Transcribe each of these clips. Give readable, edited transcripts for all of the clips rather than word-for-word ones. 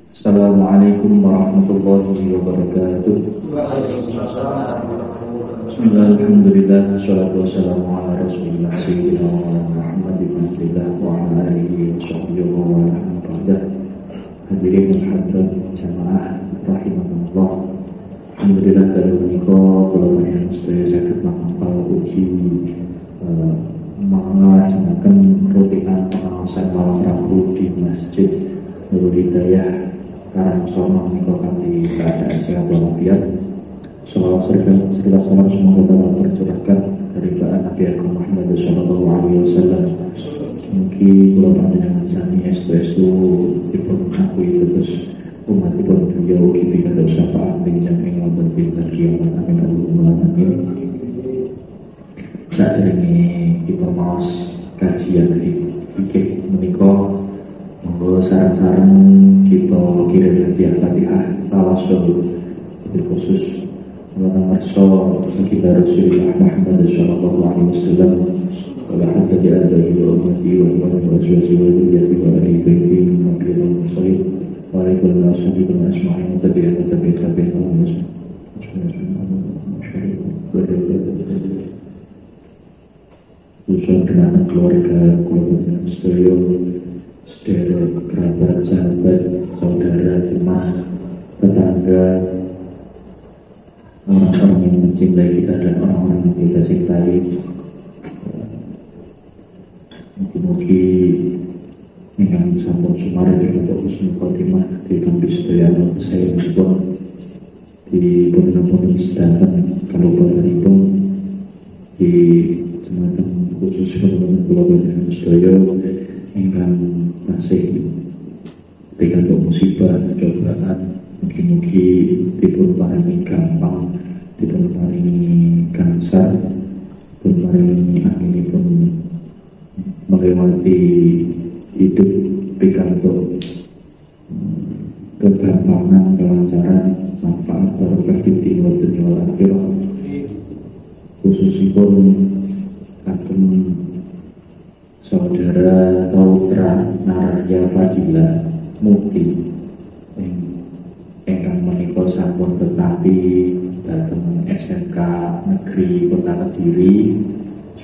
Assalamualaikum warahmatullahi wabarakatuh. Bismillahirrahmanirrahim. Wassalatu wassalamu ala rasulillah sayyidina Muhammad ibn Abdillah wa ala alihi wa sahbihi wa man walah. Hadirin hadirat jamaah rahimakumullah. Alhamdulillah kalau menika kula panjenengan sedaya saged mangkal ugi mengajengken rutinan pengawasan malam Rabu di Masjid Nurul Hidayah Karangsono menika kanthi keadaan sehat walafiat. Salawat serta salam semoga dapat tercurahkan dari Nabi Muhammad sallallahu alaihi wasallam. Mugi kula panjenengan sami estu dipun akui terus umatipun beliau ugi pitados syafaat ing jangkring wonten dinten kiamat. Amin Allahumma amin. Saderenge kita maos kajian fikih menika monggo sareng-sareng kita kirim hadiah Fatihah tawassul khusus wonten ngarsa baginda Rasulullah Muhammad sallallahu alaihi wasallam wa hatta ja'ala ila ummati wa azwaji wa dhurriyyati wa ahli baiti mukminin muslimin wa alaikum assalam asma'in tabi'in usul dengan keluarga studio saudara, kerabat, sahabat, saudara, teman, tetangga, orang-orang yang mencintai kita dan orang-orang yang kita cintai. Mungkin-mungkin ingkang sampun sumaran untuk husnul khotimah dikang sedaya saya pun di pun sedangkan kalau pun di semacam khusus teman-teman keluarga sedaya ingkang masih pikantuk musibah cobaan, mugi-mugi dipun paringi gampang, dipun paringi gansar, dipun paringi anginipun melewati hidup pikantuk kegampangan, kelancaran, manfaat barokah di dunia wal akhirah. Khususipun kagem saudara Tautra Narya Fadila Mukti ingkang menika sampun tetapi dhateng SMK Negeri Kota Kediri.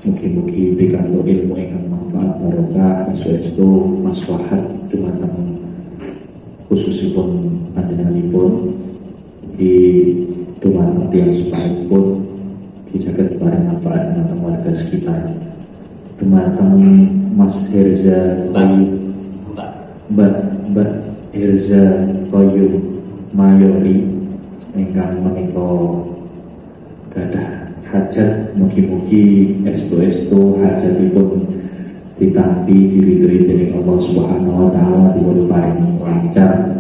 Mugi-mugi pikantuk ilmu ingkang manfaat barokah saestu maslahat dumateng khususipun panjenenganipun di dumateng tiyang sepaipun saged barang manfaat dumateng warga sekitar. Dumateng Mas Herza Bayu Mbak Herza Bayu Mayori ingkang menika gadah hajat, mugi-mugi estu-estu hajatipun ditampi diridhoi dening Allah Subhanahu wa taala, dipun paringi lancar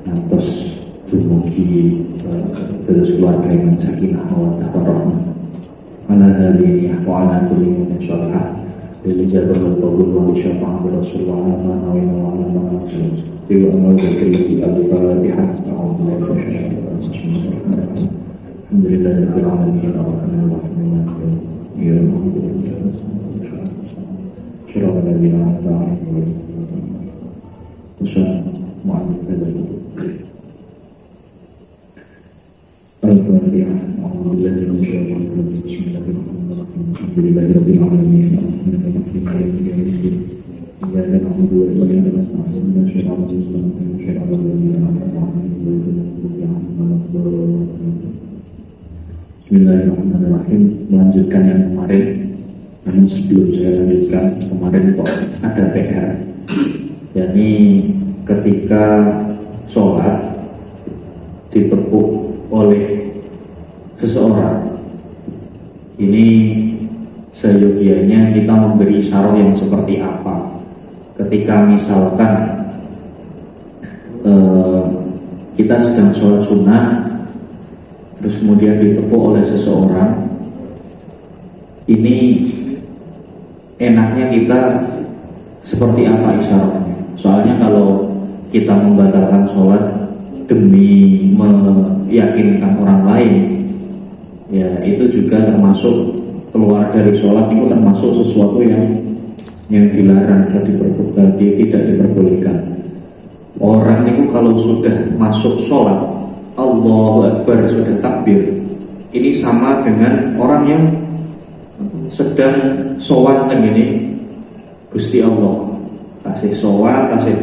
ngantos dumugi terus keluarga yang sakinah wa warahmah. Ala hadihi wa ala kulli min syarah Lilijabah al-Qabul wa syafa'ah Rasulullah wa Tiwa amal berkelihi al-Fatihah Alhamdulillah Rabbil Alamin Ar-Rahman Ya Syurah al-Ladina Al-Fatihah Usah Mu'amin Fadali Al-Fatihah Alhamdulillah Rabbil Alamin Bismillahirrahmanirrahim Alhamdulillah Rabbil Alamin إياك نعبد وإياك نستعين اهدنا الصراط المستقيم صراط الذين أنعمت عليهم غير المغضوب عليهم ولا الضالين. Bismillahirrahmanirrahim. Melanjutkan yang kemarin, namun sebelum saya lanjutkan kemarin kok ada PR. Jadi ketika sholat ditepuk oleh seseorang, ini seyogianya kita memberi isyarat yang seperti apa. Ketika misalkan kita sedang sholat sunnah, terus kemudian ditepuk oleh seseorang, ini enaknya kita seperti apa isyaratnya? Soalnya kalau kita membatalkan sholat demi meyakinkan orang lain, ya itu juga termasuk keluar dari sholat, itu termasuk sesuatu yang dilarang, tidak diperbolehkan. Orang itu kalau kalau sudah masuk sholat, Allahu Akbar, sudah takbir, ini sama dengan orang yang sedang sowan ini Gusti Allah, kasih sowan, kasih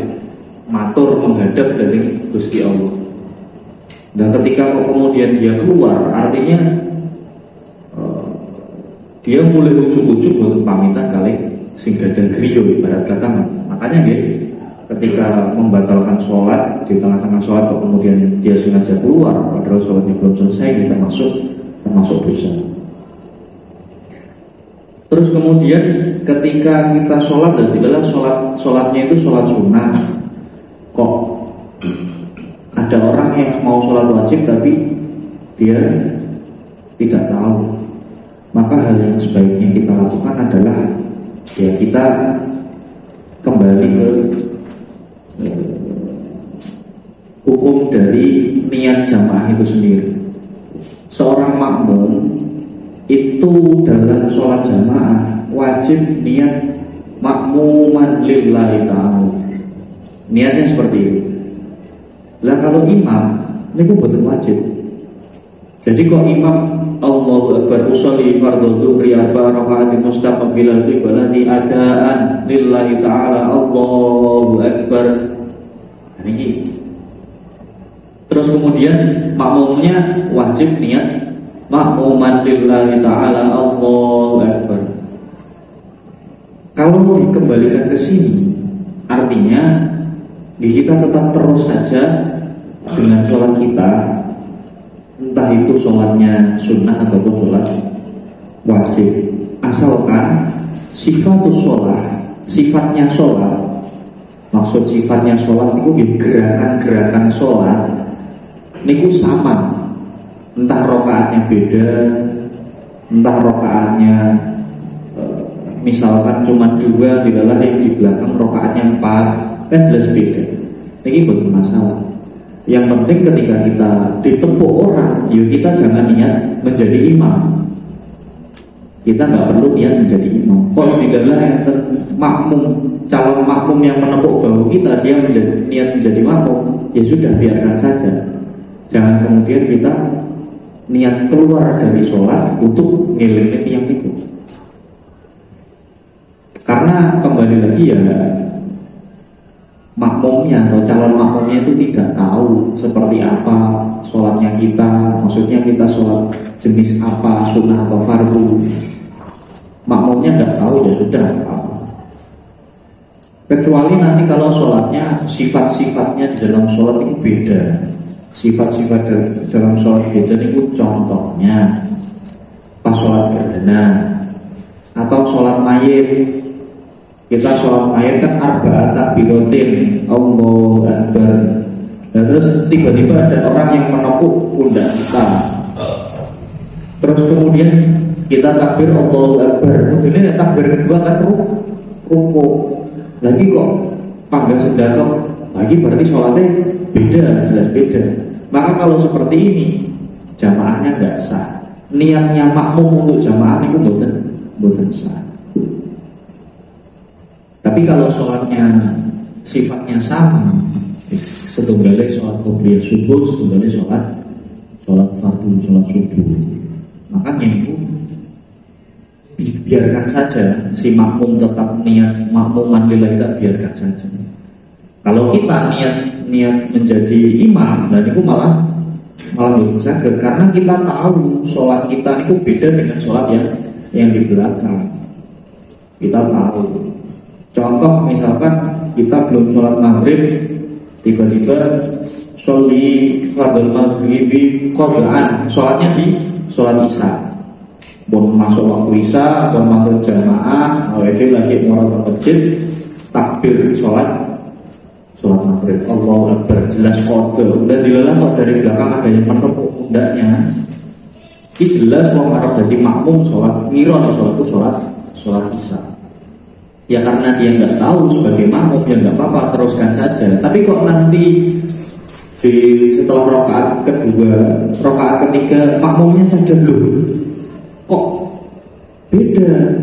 matur menghadap dari Gusti Allah. Dan ketika kemudian dia keluar, artinya dia mulai ujuk-ujuk untuk pamitan kali sing dadang griya ibarat kata. Makanya dia ketika membatalkan sholat di tengah-tengah sholat, kemudian dia sengaja keluar padahal sholatnya belum selesai, ini termasuk dosa. Terus kemudian ketika kita sholat, dan tidaklah sholatnya itu sholat sunnah, kok ada orang yang mau sholat wajib tapi dia tidak tahu, maka hal yang sebaiknya kita lakukan adalah ya kita kembali ke hukum dari niat jamaah itu sendiri. Seorang makmum itu dalam sholat jamaah wajib niat makmuman lillahi ta'ala. Niatnya seperti itu. Lah kalau imam itu betul wajib. Jadi kok imam Allahu Akbar usolli fardhu dhuhri arba'a raka'atin mustaqbilal qiblati adaan lillahi ta'ala Allahu Akbar. Ini. Terus kemudian makmumnya wajib niat makmuman lillahi ta'ala Allahu Akbar. Kalau dikembalikan ke sini, artinya kita tetap terus saja dengan sholat kita, entah itu sholatnya sunnah ataupun sholat wajib, asalkan sifatnya sholat, maksud sifatnya sholat itu gerakan-gerakan sholat niku sama. Entah rokaatnya beda, entah rokaatnya misalkan cuma 2, tidaklah yang di belakang rokaatnya 4, kan jelas beda. Ini bukan masalah. Yang penting ketika kita ditepuk orang, yuk kita jangan niat menjadi imam. Kita nggak perlu niat menjadi imam. Kalau tidaklah yang calon makmum yang menepuk bahu kita, dia niat menjadi makmum, ya sudah biarkan saja. Jangan kemudian kita niat keluar dari sholat untuk ngiling yang itu. Karena kembali lagi ya, makmumnya atau calon makmumnya itu tidak tahu seperti apa sholatnya kita. Maksudnya kita sholat jenis apa, sunnah atau fardu. Makmumnya tidak tahu, ya sudah apa. Kecuali nanti kalau sholatnya sifat-sifatnya di dalam sholat itu beda. Sifat-sifat dalam sholat beda itu contohnya pas sholat perdana atau sholat mayit. Kita sholat mayit kan arba'at takbiratin Allahu Akbar. Nah, terus tiba-tiba ada orang yang menepuk pundak kita, terus kemudian kita takbir Allahu Akbar. Kemudian takbir kedua kan ruku lagi, kok pangga sendatok lagi, berarti sholatnya beda, jelas beda. Maka kalau seperti ini jamaahnya nggak sah. Niatnya makmum untuk jamaah itu bukan sah. Tapi kalau sholatnya sifatnya sama, setunggalnya sholat qobliyah subuh, setunggalnya sholat fardu, sholat subuh, makanya itu biarkan saja si makmum tetap niat makmuman lillahi, kita biarkan saja. Kalau kita niat menjadi imam, dan itu malah bisa, karena kita tahu sholat kita itu beda dengan sholat yang di belakang. Kita tahu. Contoh misalkan kita belum sholat maghrib, tiba-tiba sholli fardhu maghribi qadaan, sholatnya di sholat isya. Bon masuk waktu isya, bon masuk jamaah, awalnya lagi mau ke masjid, takbir sholat maghrib, Allahu Akbar, jelas kode. Dan dilalah kok dari belakang ada yang menepuk pundaknya. Ini jelas mau ngarep jadi makmum sholat, ngira sholat itu sholat isya. Ya karena dia nggak tahu sebagai makmum, ya nggak apa-apa, teruskan saja. Tapi kok nanti setelah rakaat kedua, rakaat ketiga makmumnya saja dulu, kok beda?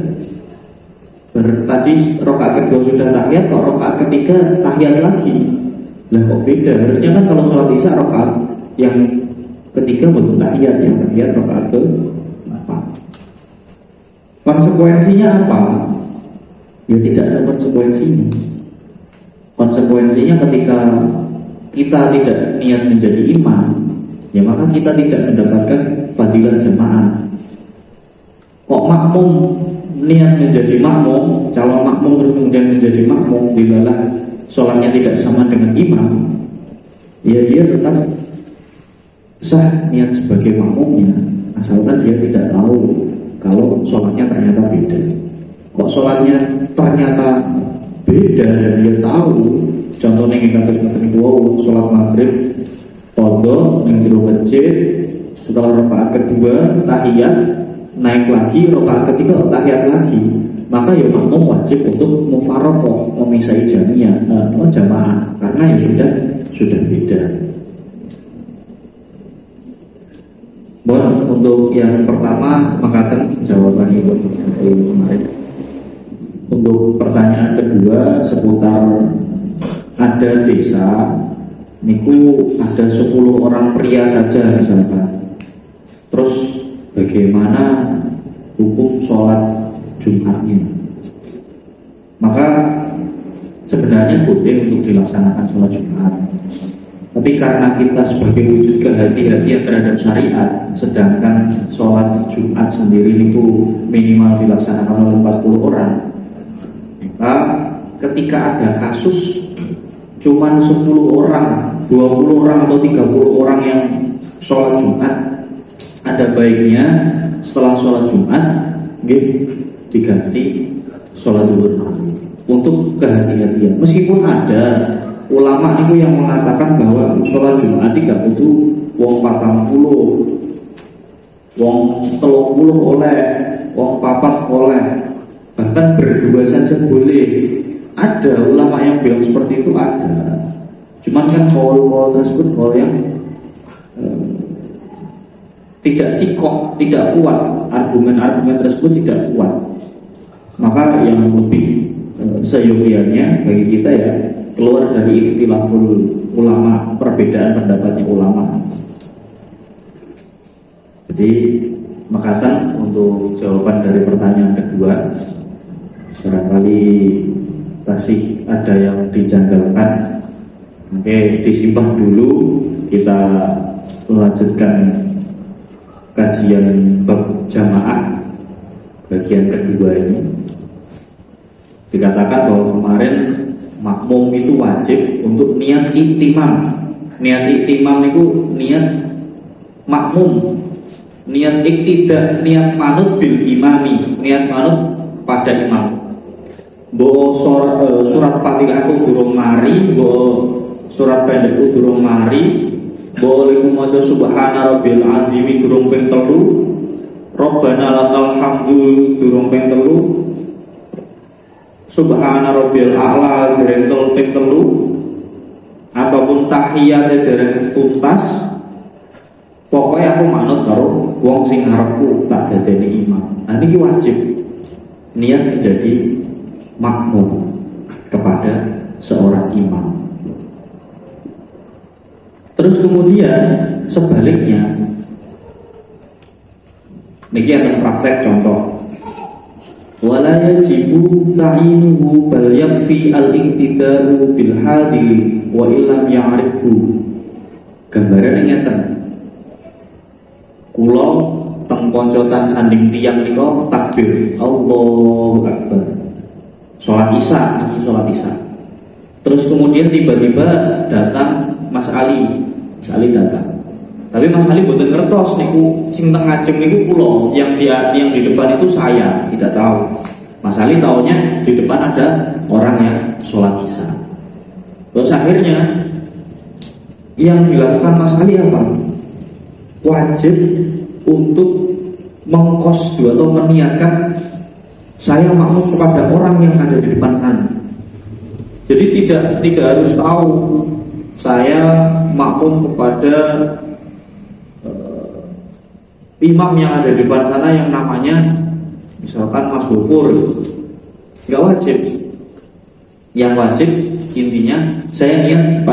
Tadi rakaat kedua sudah tahiyat, kok rakaat ketiga tahiyat lagi. Lah kok beda? Harusnya kan kalau sholat isya rakaat yang ketiga betul tahiyat, yang tahiyat rakaat ke 8. Konsekuensinya apa? Ya tidak ada konsekuensinya. Konsekuensinya ketika kita tidak niat menjadi imam, ya maka kita tidak mendapatkan fadilah jamaah. Kok makmum niat menjadi makmum, calon makmum terus kemudian menjadi makmum, dilalah sholatnya tidak sama dengan imam, ya dia tetap sah niat sebagai makmumnya, asalkan dia tidak tahu kalau sholatnya ternyata beda. Kok sholatnya ternyata beda dan dia tahu, contohnya yang kata sholat maghrib fardhu yang di masjid, setelah rakaat kedua tahiyat, naik lagi rakaat ketiga tahiyat lagi, maka ya makmum wajib untuk mufaroqah, memisah jamaah, karena ya sudah beda. Bon, untuk yang pertama mengatakan jawaban ibu kemarin. Untuk pertanyaan kedua seputar ada desa niku ada 10 orang pria saja misalkan. Terus bagaimana hukum sholat Jumatnya? Maka sebenarnya boleh untuk dilaksanakan sholat Jumat, tapi karena kita sebagai wujud kehati-hatian terhadap syariat, sedangkan sholat Jumat sendiri itu minimal dilaksanakan oleh 40 orang, maka ketika ada kasus cuman 10 orang, 20 orang atau 30 orang yang sholat Jumat, ada baiknya setelah sholat Jumat diganti sholat zuhur untuk kehati-hatian. Meskipun ada ulama itu yang mengatakan bahwa sholat Jumat tidak butuh wong 40, wong 30 oleh, wong 4 oleh, bahkan berdua saja boleh. Ada ulama yang bilang seperti itu, ada. Cuman kan kaul tersebut kaul yang tidak sikoh, tidak kuat, argumen-argumen tersebut tidak kuat. Maka yang lebih seyogianya bagi kita ya keluar dari ikhtilaful ulama, perbedaan pendapatnya ulama. Jadi makatan untuk jawaban dari pertanyaan kedua, barangkali masih ada yang dijanggalkan, oke, disimpan dulu, kita melanjutkan kajian bab jamaah bagian kedua ini. Dikatakan bahwa kemarin makmum itu wajib untuk niat iktimam. Niat iktimam itu niat makmum, niat iktidak, niat manut bil imami, niat manut pada imam. Bo surat Fatihah itu durung mari, bo surat pendek itu durung mari, bo liku maca subhana rabbil azim durung ping 3, Rabbana lakal hamdu durung ping 3, subhana rabbil a'la dereng ping 3, ataupun tahiyat dereng tuntas. Pokoknya aku manut karo wong sing ngarepku tak dadeni imam. Nah niki wajib niat menjadi makmum kepada seorang imam. Terus kemudian sebaliknya, niki akan praktek contoh. Wala yajibu ta'inuhu bal yakfi al-iqtida'u bil hadil wa illam ya'rifu. Gambaran ngeten. Kula teng koncotan sanding tiyang nika takbir Allahu Akbar. Sholat isya, ini sholat isya. Terus kemudian tiba-tiba datang Mas Ali. Mas Ali datang. Tapi Mas Ali boten ngertos niku sing teng ngajeng niku kula, yang di depan itu saya, tidak tahu. Mas Ali taunya di depan ada orang yang sholat isya. Terus akhirnya yang dilakukan Mas Ali apa? Wajib untuk mengqasdu atau meniatkan saya makmum kepada orang yang ada di depan sana. Jadi tidak harus tahu saya makmum kepada imam yang ada di depan sana yang namanya misalkan Mas Gofur. Enggak wajib. Yang wajib intinya saya niat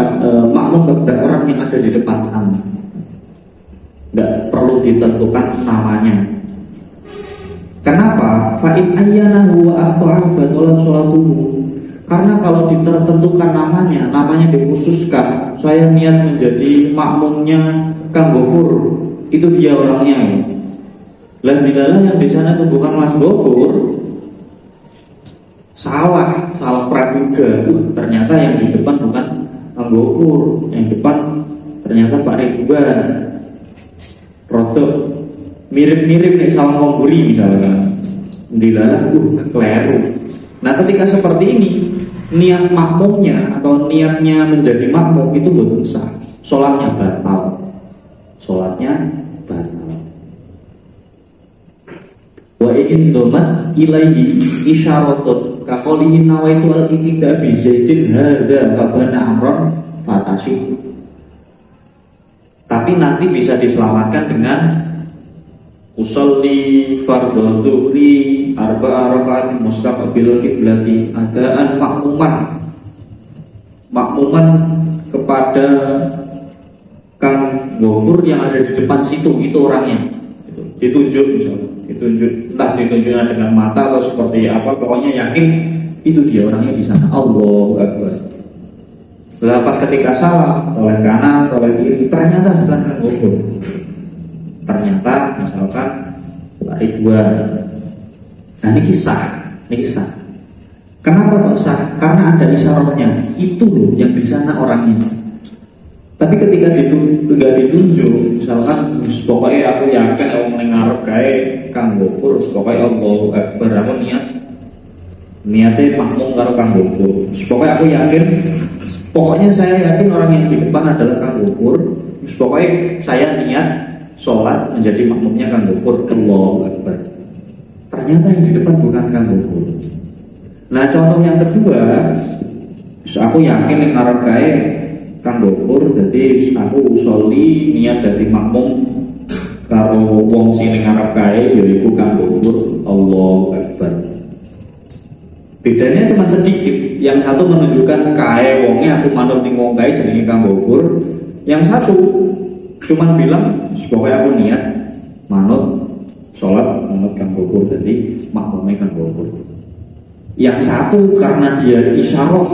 makmum kepada orang yang ada di depan sana. Nggak perlu ditentukan namanya. Kenapa? Fa'in ayyana huwa aqta'a batalan sholatuhu. Karena kalau ditentukan namanya dikhususkan, saya niat menjadi makmumnya Kang Gofur, itu dia orangnya. Lah bilalah yang di sana itu bukan Mas Gofur, salah praduga. Ternyata yang di depan bukan Kang Gofur, yang depan ternyata Pak Ridwan. Rotok mirip-mirip nih salah ngomburi misalkan. Dilalah keliru. Nah ketika seperti ini, niat makmumnya atau niatnya menjadi makmum itu betul sah, sholatnya batal. Wa in domat ilaihi isyaratun kaqalihi nawaitu al-iqtida bi zaidin hadza fabana amron fatasi. Tapi nanti bisa diselamatkan dengan usolli fardhu dhuhri arba'a rakaat mustaqbil qiblati adaan makmuman kepada Kang Gofur yang ada di depan situ, itu orangnya. Ditunjuk misalnya, entah ditunjuknya dengan mata atau seperti apa, pokoknya yakin itu dia orangnya di sana. Allahu Akbar. Lah pas ketika salah oleh kanan, oleh kiri, ternyata bukan Kang Gofur. Ternyata misalkan Pak Ridwan. Nah ini kisah. Kenapa kok sah? Karena ada isyaratnya. Itu loh yang di sana orangnya. Tapi ketika tidak ditunjuk, misalkan pokoknya aku yakin aku ngarep kae Kang Gofur, pokoknya Allahu Akbar, aku niatnya makmum karo Kang Gofur. Pokoknya aku yakin, pokoknya saya yakin orang yang di depan adalah Kang Gofur. Pokoknya saya niat sholat menjadi makmumnya Kang Gofur. Allahu Akbar. Ternyata yang di depan bukan Kang Gofur. Nah contoh yang kedua, aku yakin yang ngarep kae Kang Gofur, jadi aku usoli niat dari makmum karo wong sing ngarep kae yaiku Kang Gofur. Allahu Akbar. Bedanya cuma sedikit. Yang satu menunjukkan kae wonge aku manut ning wong kae jenenge Kang Gofur. Yang satu cuma bilang pokoknya aku niat manut sholat manut Kang Gofur, jadi makmumnya Kang Gofur. Yang satu karena dia isyarah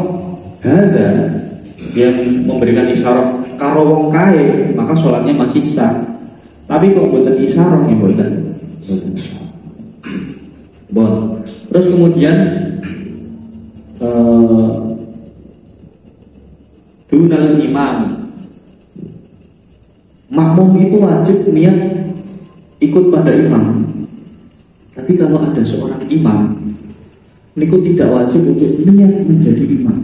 ada, dia memberikan isyarat karo wong kae, maka sholatnya masih sah. Tapi kok buatan isyarat ya buatan. Bon. Terus kemudian dunal imam, makmum itu wajib niat ikut pada imam. Tapi kalau ada seorang imam, niku tidak wajib untuk niat menjadi imam.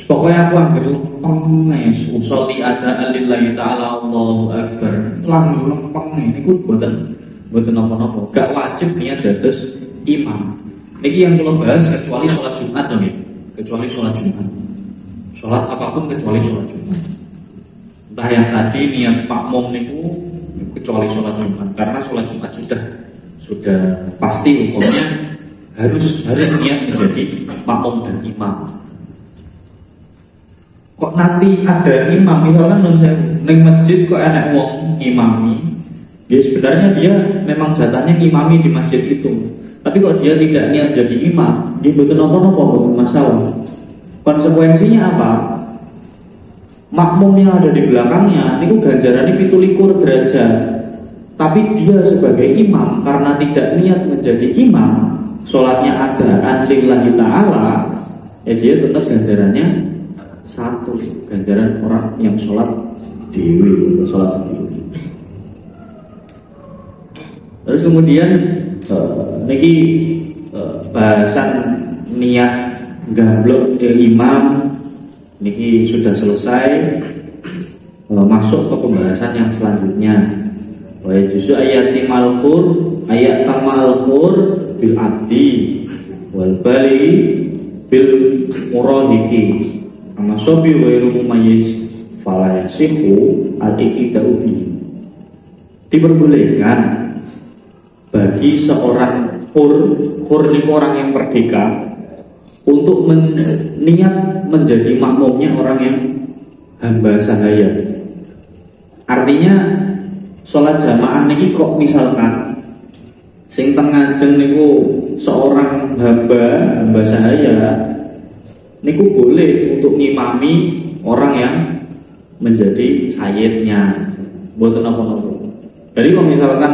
Pokoknya aku ambil lempeng usolli adaan lillahi ta'ala Allahu Akbar, lempeng niku boten apa-apa, gak wajib niat dados imam. Niki yang kalau bahas kecuali sholat Jumat loh nih, kecuali sholat Jumat, sholat apapun kecuali sholat Jumat. Entah yang tadi niat makmum niku kecuali sholat Jumat, karena sholat Jumat sudah pasti hukumnya harus niat menjadi makmum dan imam. Kok nanti ada imam, misalkan neng masjid kok ada wong imami, ya sebenarnya dia memang jatahnya imami di masjid itu. Tapi kok dia tidak niat jadi imam, dia betul nopo masalah. Konsekuensinya apa? Makmum yang ada di belakangnya itu ganjarannya 17 derajat. Tapi dia sebagai imam karena tidak niat menjadi imam, sholatnya adaan lillahi ta'ala, ya dia tetap ganjarannya 1, ganjaran orang yang sholat dewi, sholat sendiri. Terus kemudian niki bahasan niat gablok imam niki sudah selesai. Masuk ke pembahasan yang selanjutnya. Wa juzu ayat tamalhur bil abdi wal bali bil murahiki amma sobi wairu mumayyiz fala yasihu al-iqtida'u bihi. Diperbolehkan bagi seorang hur niku orang yang merdeka untuk niat menjadi makmumnya orang yang hamba sahaya. Artinya sholat jamaah niki kok misalkan sing tengah jeng niku seorang hamba sahaya niku boleh untuk ngimami orang yang menjadi sayyidnya, mboten napa-napa. Jadi kalau misalkan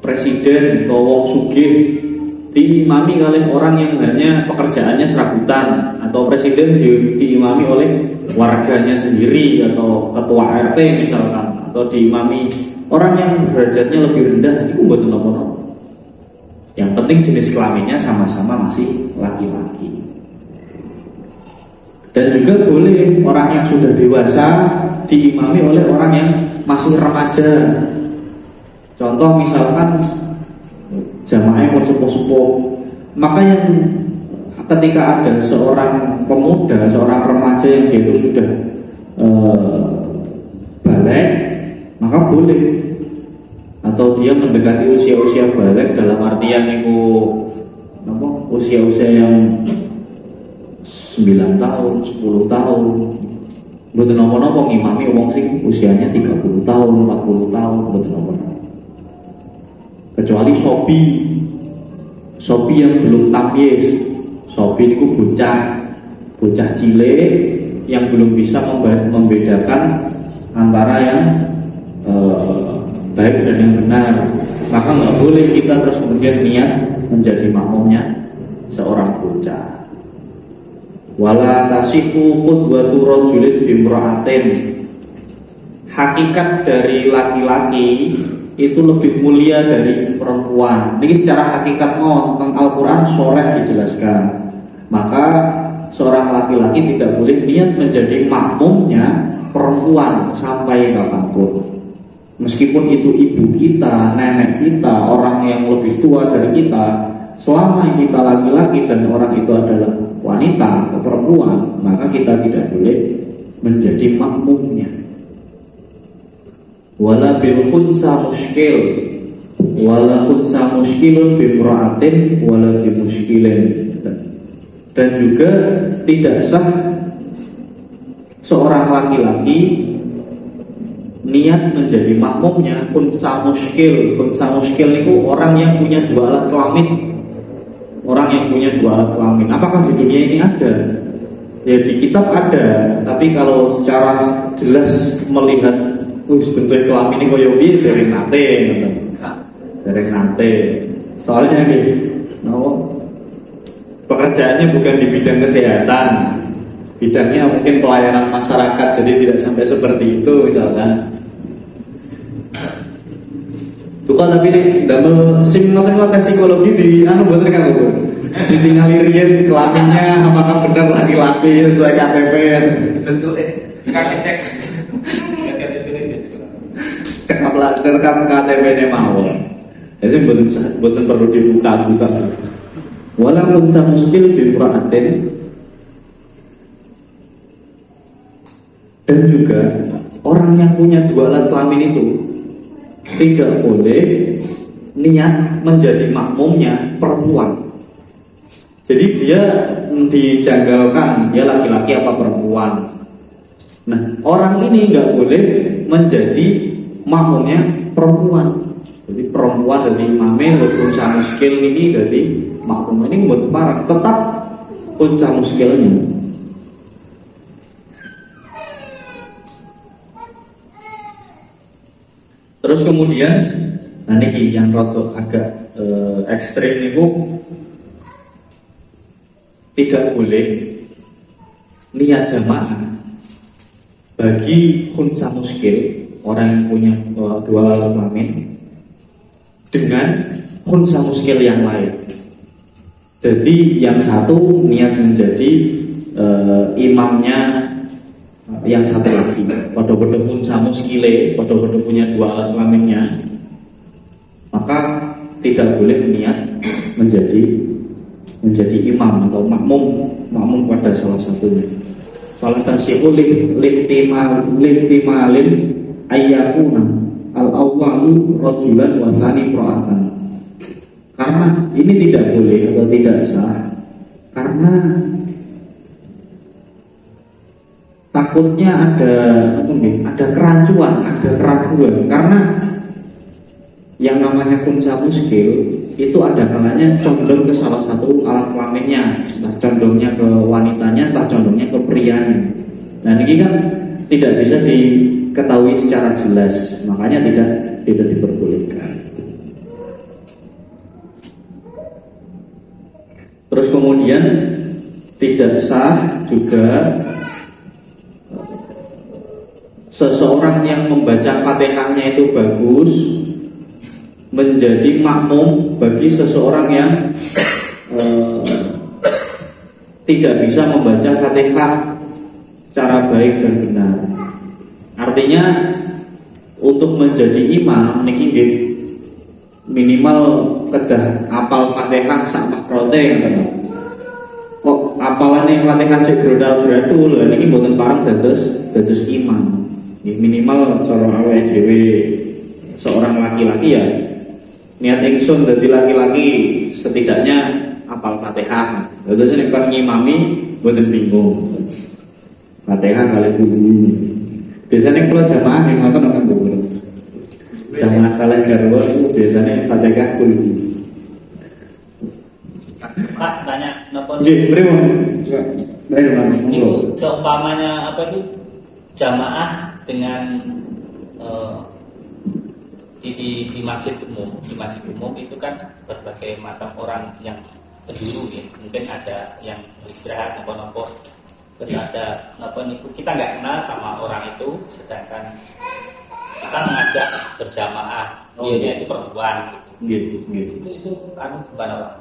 presiden atau wong sugih diimami oleh orang yang hanya pekerjaannya serabutan, atau presiden diimami oleh warganya sendiri atau ketua RT misalkan, atau diimami orang yang derajatnya lebih rendah, itu mboten napa-napa. Yang penting jenis kelaminnya sama-sama masih laki-laki. Dan juga boleh orang yang sudah dewasa diimami oleh orang yang masih remaja. Contoh misalkan jamaahnya sepuh-sepuh, maka yang ketika ada seorang pemuda, seorang remaja yang dia itu sudah balik, maka boleh. Atau dia mendekati usia-usia balik dalam artian itu usia-usia yang 9 tahun, 10 tahun. Mboten napa-napa ngimami wong sing usianya 30 tahun, 40 tahun, mboten napa-napa. Kecuali sobi yang belum tamyiz. Sobi itu bocah cilik yang belum bisa membedakan antara yang baik dan yang benar. Maka nggak boleh kita terus kemudian niat menjadi makmumnya seorang bocah. Wala tasihu qudwatu rajulin bimra'atin. Hakikat dari laki-laki itu lebih mulia dari perempuan. Ini secara hakikat tentang Al-Quran soleh dijelaskan. Maka seorang laki-laki tidak boleh niat menjadi makmumnya perempuan sampai kapanpun. Meskipun itu ibu kita, nenek kita, orang yang lebih tua dari kita, selama kita laki-laki dan orang itu adalah wanita atau perempuan, maka kita tidak boleh menjadi makmumnya. Wala bil khunsa muskil, wala khunsa muskilun bimra'atin wala bimuskilin. Dan juga tidak sah seorang laki-laki niat menjadi makmumnya khunsa muskil. Khunsa muskil itu orang yang punya dua alat kelamin. Orang yang punya dua alat kelamin. Apakah di dunia ini ada? Ya di kitab ada, tapi kalau secara jelas melihat bentuk kelamin ini koyo piye dereng nate. Soalnya pekerjaannya bukan di bidang kesehatan, bidangnya mungkin pelayanan masyarakat, jadi tidak sampai seperti itu misalkan. Tukang tapi nih double sim ngoten psikologi di mboten kan Bu. Ditinggali riyen kelaminnya apakah benar laki-laki sesuai KTP. Bentuknya kakek cek. Cek rekam KTP-ne mawon. Jadi mboten perlu dibuka-buka. Walaupun muskil bimra'atin. Dan juga orang yang punya dua alat kelamin itu tidak boleh niat menjadi makmumnya perempuan. Jadi dia dijanggalkan dia laki-laki apa perempuan. Nah orang ini nggak boleh menjadi makmumnya perempuan. Jadi perempuan dari imamnya kunca muskil ini dari makmum ini buat parah, tetap kunca muskilnya. Terus kemudian, nah ini yang rotok agak ekstrim itu tidak boleh niat jamaah bagi khunsa muskil, orang yang punya dua kelamin, dengan khunsa muskil yang lain. Jadi yang satu niat menjadi imamnya yang satu lagi, pada-pada khunsa muskile, pada-pada punya dua alat kelaminnya, maka tidak boleh niat menjadi imam atau makmum pada salah satunya. Salah tasyihu lihtimalin ayyakuna al-awwalu rajulan wasani pro'atan. Karena ini tidak boleh atau tidak sah, karena takutnya ada kerancuan, ada keraguan. Karena yang namanya kunca muskil itu ada kalanya condong ke salah satu alat kelaminnya, entah condongnya ke wanitanya, entah condongnya ke prianya. Nah ini kan tidak bisa diketahui secara jelas, makanya tidak diperbolehkan. Terus kemudian tidak sah juga seseorang yang membaca Fatihahnya itu bagus menjadi makmum bagi seseorang yang tidak bisa membaca Fatihah secara baik dan benar. Artinya untuk menjadi imam niki nggih minimal kedah apal Fatihah sak makrote ngoten. Kok apalane Fatihah cek grodal-gradul lha niki mboten pareng dados imam. Minimal cara awake dhewe seorang laki-laki ya niat ingsun dadi laki-laki setidaknya apal Fatihah. Terus nek kon ngimami mboten bingung. Fatihah kali guru. Biasanya kalau jamaah yang ngoten akan guru. Jamaah kalian garwa itu biasanya Fatihah guru. Pak tanya napa Nggih, pripun? niku seumpamanya apa itu jamaah dengan di masjid umum itu kan berbagai macam orang yang berdiri ya. Mungkin ada yang beristirahat nopo terus ada niku kita nggak kenal sama orang itu, sedangkan kita mengajak berjamaah dia itu perempuan gitu. Itu gimana Pak?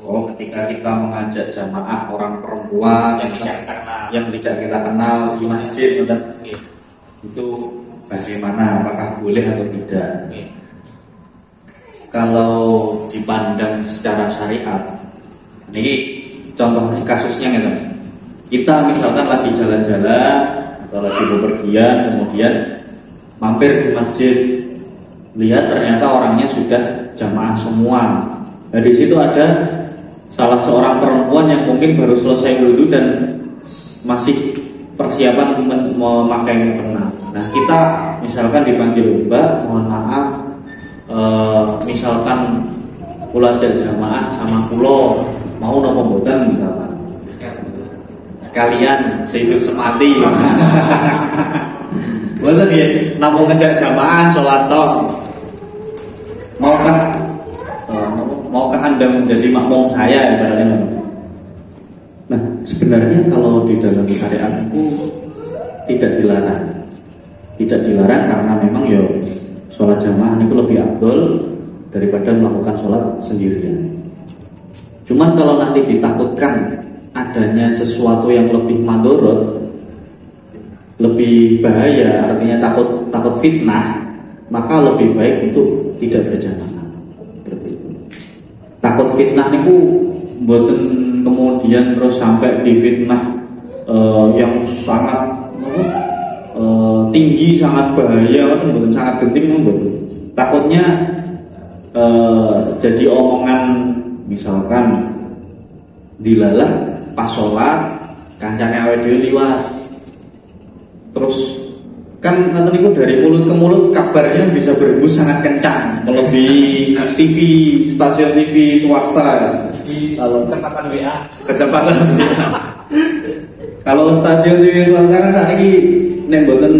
Oh, ketika kita mengajak jamaah orang perempuan yang tidak kita kenal di masjid itu bagaimana, apakah boleh atau tidak? Kalau dipandang secara syariat, ini contoh kasusnya gitu. Kita misalkan lagi jalan-jalan atau lagi bepergian, kemudian mampir di masjid, lihat ternyata orangnya sudah jamaah semua. Nah, di situ ada salah seorang perempuan yang mungkin baru selesai wudhu dan masih persiapan memakai mukena. Nah, kita misalkan dipanggil, Mbak, mohon maaf, misalkan kula ajak jamaah sama kulo mau napa mboten misalkan. Sekalian sehidup semati. Boleh ya, namung ngajak jamaah sholat toh. Maukah Anda menjadi makmum saya ibaratnya? Nah, sebenarnya kalau di dalam syariat itu tidak dilarang. Tidak dilarang karena memang ya sholat jamaah itu lebih afdol daripada melakukan sholat sendirian. Cuman kalau nanti ditakutkan adanya sesuatu yang lebih madorot, lebih bahaya, artinya takut fitnah, maka lebih baik itu tidak berjamaah. Takut fitnah niku mboten kemudian terus sampai difitnah yang sangat tinggi, sangat bahaya, kan mboten sangat genting mboten. Takutnya jadi omongan misalkan dilalah pas sholat kancane awake dhewe liwat. Terus kan nanti niku dari mulut ke mulut kabarnya bisa berhembus sangat kencang, melebihi TV, stasiun TV swasta. Kalau kecepatan WA. Kalau stasiun TV swasta kan saat ini nek mboten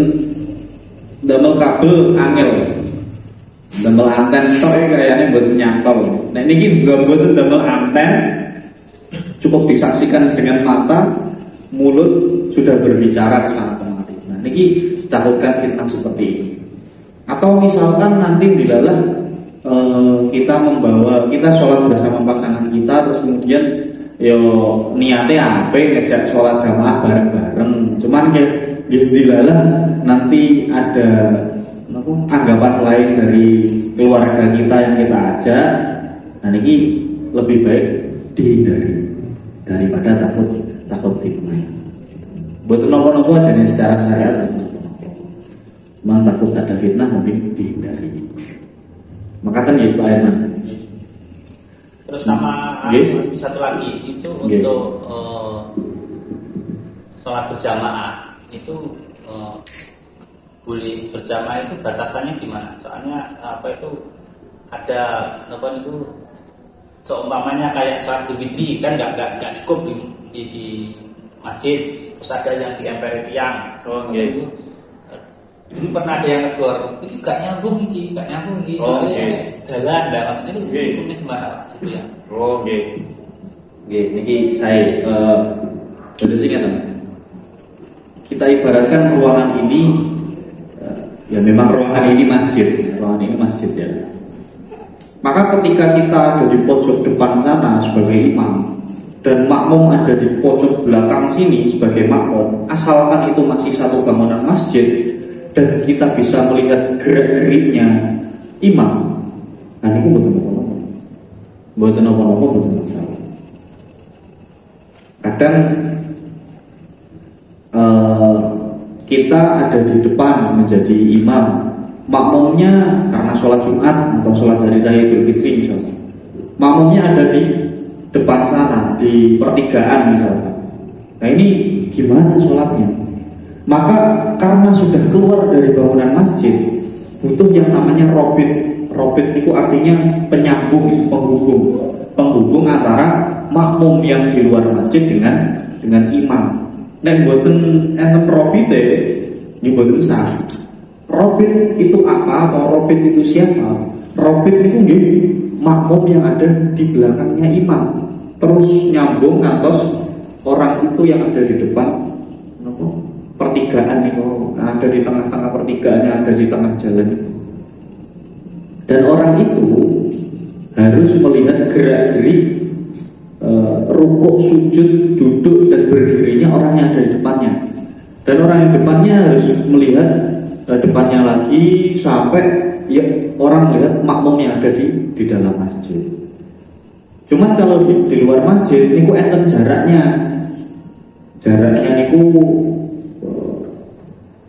damel kabel angel. Damel anten tok kayaknya mboten nyantol. Nek niki mboten damel anten, cukup disaksikan dengan mata, mulut sudah berbicara ke sana kemari. Nah, niki takutkan fitnah seperti ini. Atau misalkan nanti dilalah kita sholat bersama pasangan kita, terus kemudian yo niatnya apa ngejak sholat jamaah bareng-bareng. Cuman kayak dilalah nanti ada anggapan lain dari keluarga kita yang kita ajak. Nah, niki lebih baik dihindari daripada takut fitnah. Buat nopo-nopo aja nih secara syariat. Memang takut ada fitnah, mungkin dihindari. Maka kan ya Pak Herman. Terus sama satu lagi itu untuk sholat berjamaah itu boleh berjamaah itu batasannya gimana? Soalnya ada itu seumpamanya kayak sholat Idul Fitri kan nggak cukup di masjid, terus ada yang di emper tiang. Itu dulu pernah ada yang negor, itu gak nyambung soalnya jalan dah, itu hukumnya gimana Pak? Itu ya. Niki saya terus ingat kita ibaratkan ruangan ini ya memang ruangan ini masjid ya. Maka ketika kita ada di pojok depan sana sebagai imam dan makmum ada di pojok belakang sini sebagai makmum, asalkan itu masih satu bangunan masjid dan kita bisa melihat gerak-geriknya imam, nah ini betul apa-apa. Kadang kita ada di depan menjadi imam, makmumnya karena sholat Jumat atau sholat hari raya Idul Fitri misalnya, makmumnya ada di depan sana di pertigaan misalnya. Nah ini gimana sholatnya? Maka karena sudah keluar dari bangunan masjid, butuh yang namanya robit. Robit itu artinya penyambung, penghubung antara makmum yang di luar masjid dengan imam. Nek mboten enten robit ini mboten sah. Robit itu apa atau robit itu siapa? Robit itu nggih makmum yang ada di belakangnya imam. Terus nyambung ngantos orang itu yang ada di depan pertigaan itu, ada di tengah-tengah pertigaannya, ada di tengah jalan. Dan orang itu harus melihat gerak-gerik rukuk, sujud, duduk dan berdirinya orang yang ada di depannya. Dan orang yang depannya harus melihat depannya lagi sampai ya orang melihat makmum yang ada di dalam masjid. Cuman kalau di luar masjid niku enten jaraknya niku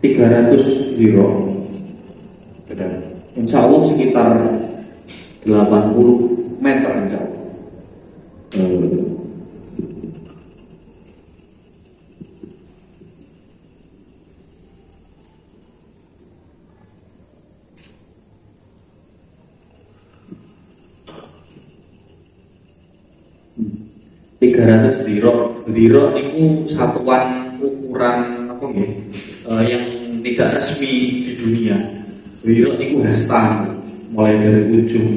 300 diro. Insya Allah sekitar 80 meter insya Allah. Diro niku satuan ukuran apa ya? Yang tidak resmi di dunia. Diro niku hasta, mulai dari ujung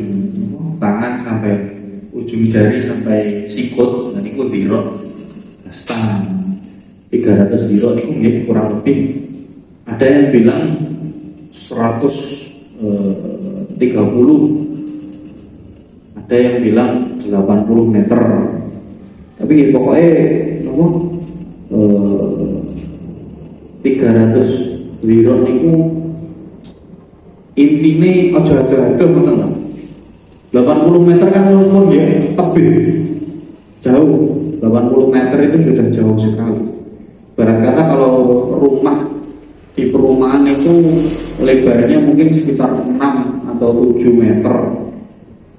tangan sampai ujung jari sampai sikut, nah niku diro hasta. 300 diro niku nggih kurang lebih. Ada yang bilang 130, ada yang bilang 80 meter. Tapi pokoknya 300 lira niku intine aja ado-ado ngoten lho. 80 meter kan umur ya tebih. Jauh. 80 meter itu sudah jauh sekali. Barat kata kalau rumah di perumahan itu lebarnya mungkin sekitar 6 atau 7 meter.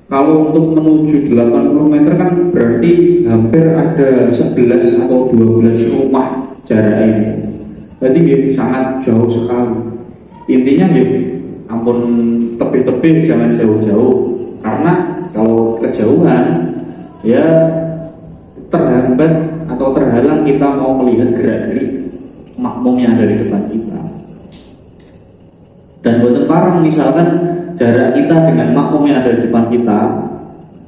Kalau untuk menuju 80 meter kan berarti hampir ada 11 atau 12 rumah jaraknya. Berarti sangat jauh sekali. Intinya ampun tebih-tebih jangan jauh-jauh. Karena kalau kejauhan ya terhambat atau terhalang kita mau melihat gerak-gerik makmum yang ada di depan kita. Dan buat parang misalkan jarak kita dengan makmum yang ada di depan kita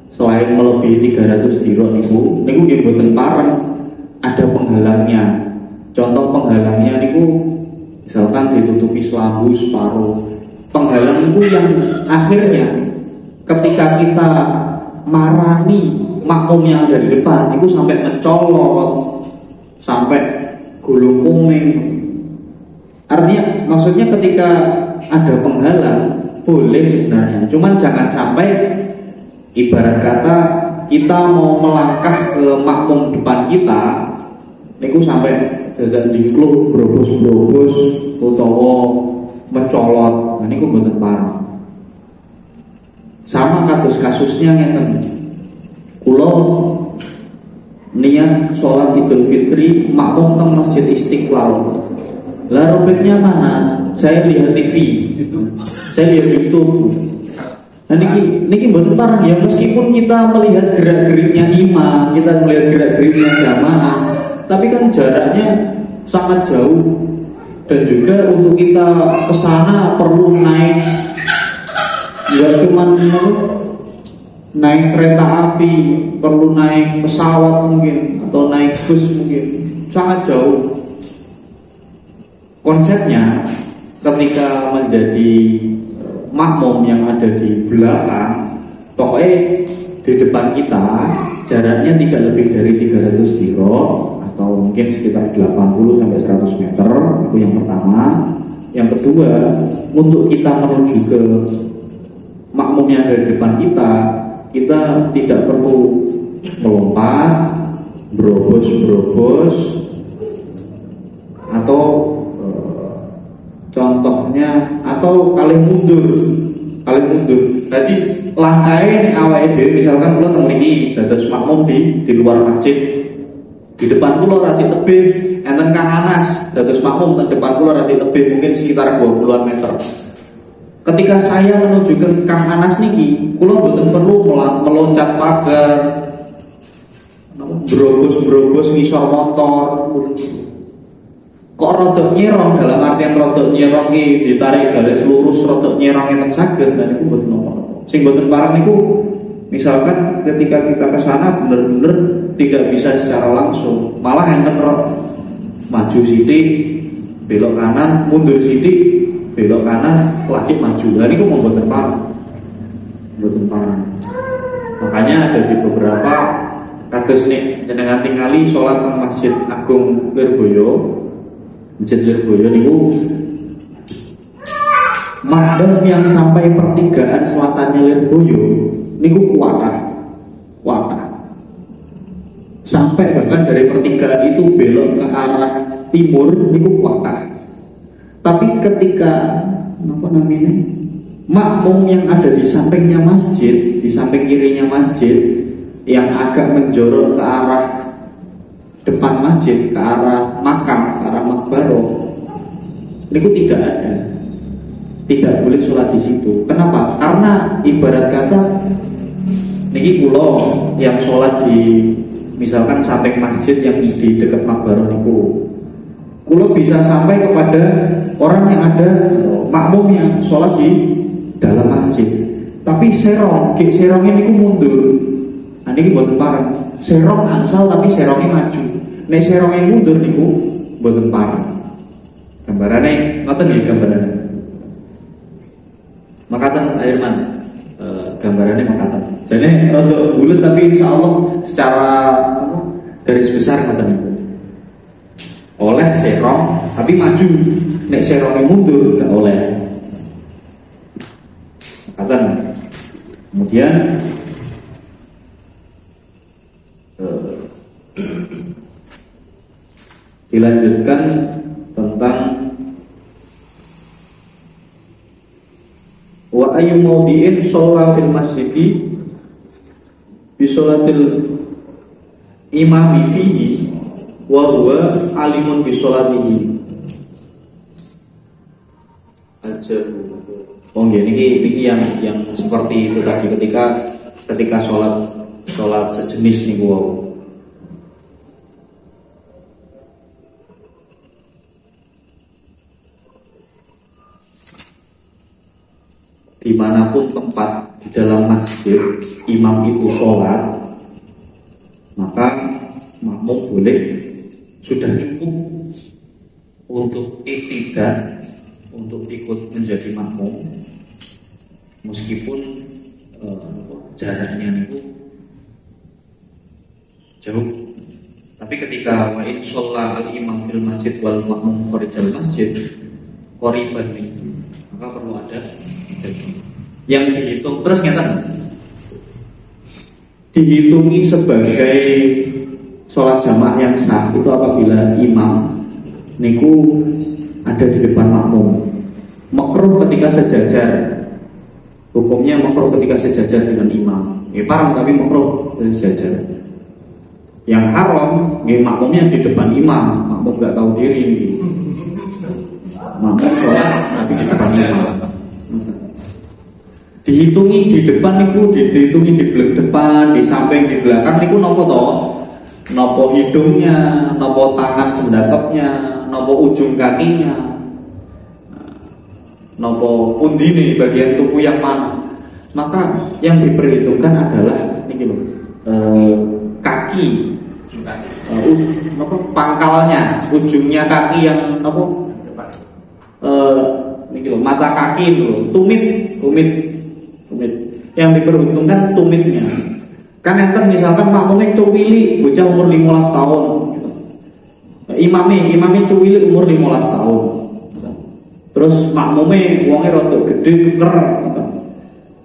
selain melebihi 300 diro niku nggih boten pareng, ada penghalangnya. Contoh penghalangnya niku misalkan ditutupi selambu separuh. Penghalang niku yang akhirnya ketika kita marani makmum yang ada di depan niku sampai mencolot, sampai gulung kuming. Artinya maksudnya ketika ada penghalang boleh sebenarnya, cuman jangan sampai ibarat kata kita mau melangkah ke makmum depan kita niku sampai dadak dingkluk brobos-brobos utawa mencolot. Nah niku mboten pareng. Sama kados kasusnya ngeten. Kulo niat sholat Idul Fitri makmum teng Masjid Istiqlal. Lah robeknya mana? Saya lihat TV, saya lihat YouTube. Nah niki mboten parang ya, meskipun kita melihat gerak-geriknya imam, kita melihat gerak-geriknya jamaah, tapi kan jaraknya sangat jauh, dan juga untuk kita kesana perlu naik, nggak cuman naik kereta api, perlu naik pesawat mungkin, atau naik bus mungkin, sangat jauh. Konsepnya ketika menjadi makmum yang ada di belakang, pokoknya di depan kita jaraknya tidak lebih dari 300 diro atau mungkin sekitar 80 sampai 100 meter. Itu yang pertama. Yang kedua, untuk kita menuju ke makmum yang ada di depan kita, kita tidak perlu melompat, berobos-berobos, atau contohnya atau kali mundur. Jadi langkahnya ini awal dhewe, misalkan kula teng mriki dados makmum di luar masjid, di depan kula rati tebih enten Kang Anas dados makmum teng depan kula rati tebih mungkin sekitar 20-an meter. Ketika saya menuju ke Kang Anas niki, kula mboten perlu meloncat pagar, berobos ngisor motor. Kok rodok nyerong, dalam artian rodok nyerong iki ditarik garis lurus, rodok nyerong enten saged, dan niku mboten napa. Sing mboten parang niku misalkan ketika kita ke sana bener-bener tidak bisa secara langsung, malah enten maju sithik belok kanan, mundur sithik belok kanan, lagi maju. Lah niku mboten parang. Mboten parang. Makanya ada di beberapa kados nih jenengan tingali salat teng Masjid Agung Lirboyo. Masjid Lirboyo niku madhep yang sampai pertigaan selatannya Lirboyo niku kuatah. Sampai bahkan dari pertigaan itu belok ke arah timur niku kuatah. Tapi ketika makmum yang ada di sampingnya masjid, di samping kirinya masjid, yang agak menjorok ke arah depan masjid, ke arah makam, ke arah makbaro, itu tidak ada, tidak boleh sholat di situ. Kenapa? Karena ibarat kata niki kulo yang sholat di misalkan samping masjid yang di dekat makbaro niku, kulo bisa sampai kepada orang yang ada makmum yang sholat di dalam masjid, tapi serong ini mundur. Nah ini buat parang serong angsal tapi serongnya maju. Nek serongnya mundur niku mboten pareng. Gambarane ngoten nggih gambarane. Makaten Airman gambarannya makaten. Jadi rada bulet tapi insyaallah secara garis besar ngoten niku. Oleh serong tapi maju. Nek serongnya mundur enggak oleh. Makaten. Kemudian dilanjutkan tentang wa ayyu mawdi'in shalla fil masjidi bi sholatil imami fihi wa huwa alimun bi sholatihi aja. Oh niki yang seperti itu tadi ketika sholat sejenis niku wau. Dimanapun tempat di dalam masjid imam itu sholat, maka makmum boleh, sudah cukup untuk tidak untuk ikut menjadi makmum meskipun jaraknya itu jauh. Tapi ketika wa in shalla al imam fil masjid wal makmum kharijal masjid qoriban, maka perlu ada yang dihitung terus dihitungi sebagai sholat jamaah yang sah itu apabila imam niku ada di depan makmum. Makruh ketika sejajar, hukumnya makruh ketika sejajar dengan imam. parang tapi makruh sejajar. Yang haram makmumnya di depan imam, makmum nggak tahu diri, makmum sholat tapi di depan imam. Dihitungi di depan niku, dihitungi di depan, di samping, di belakang niku nopo toh? Nopo hidungnya, nopo tangan sendakepnya, nopo ujung kakinya, nopo pundine bagian tubuh yang mana. Maka yang diperhitungkan adalah niki loh, kaki, pangkalnya, ujungnya kaki yang nopo, niki loh, mata kaki loh, tumit. Yang diperhitungkan tumitnya. Kan enten misalkan makmumnya cuwili bocah umur 15 tahun gitu. Imamnya cuwili umur 15 tahun. Terus makmumnya wonge rada gede keker gitu.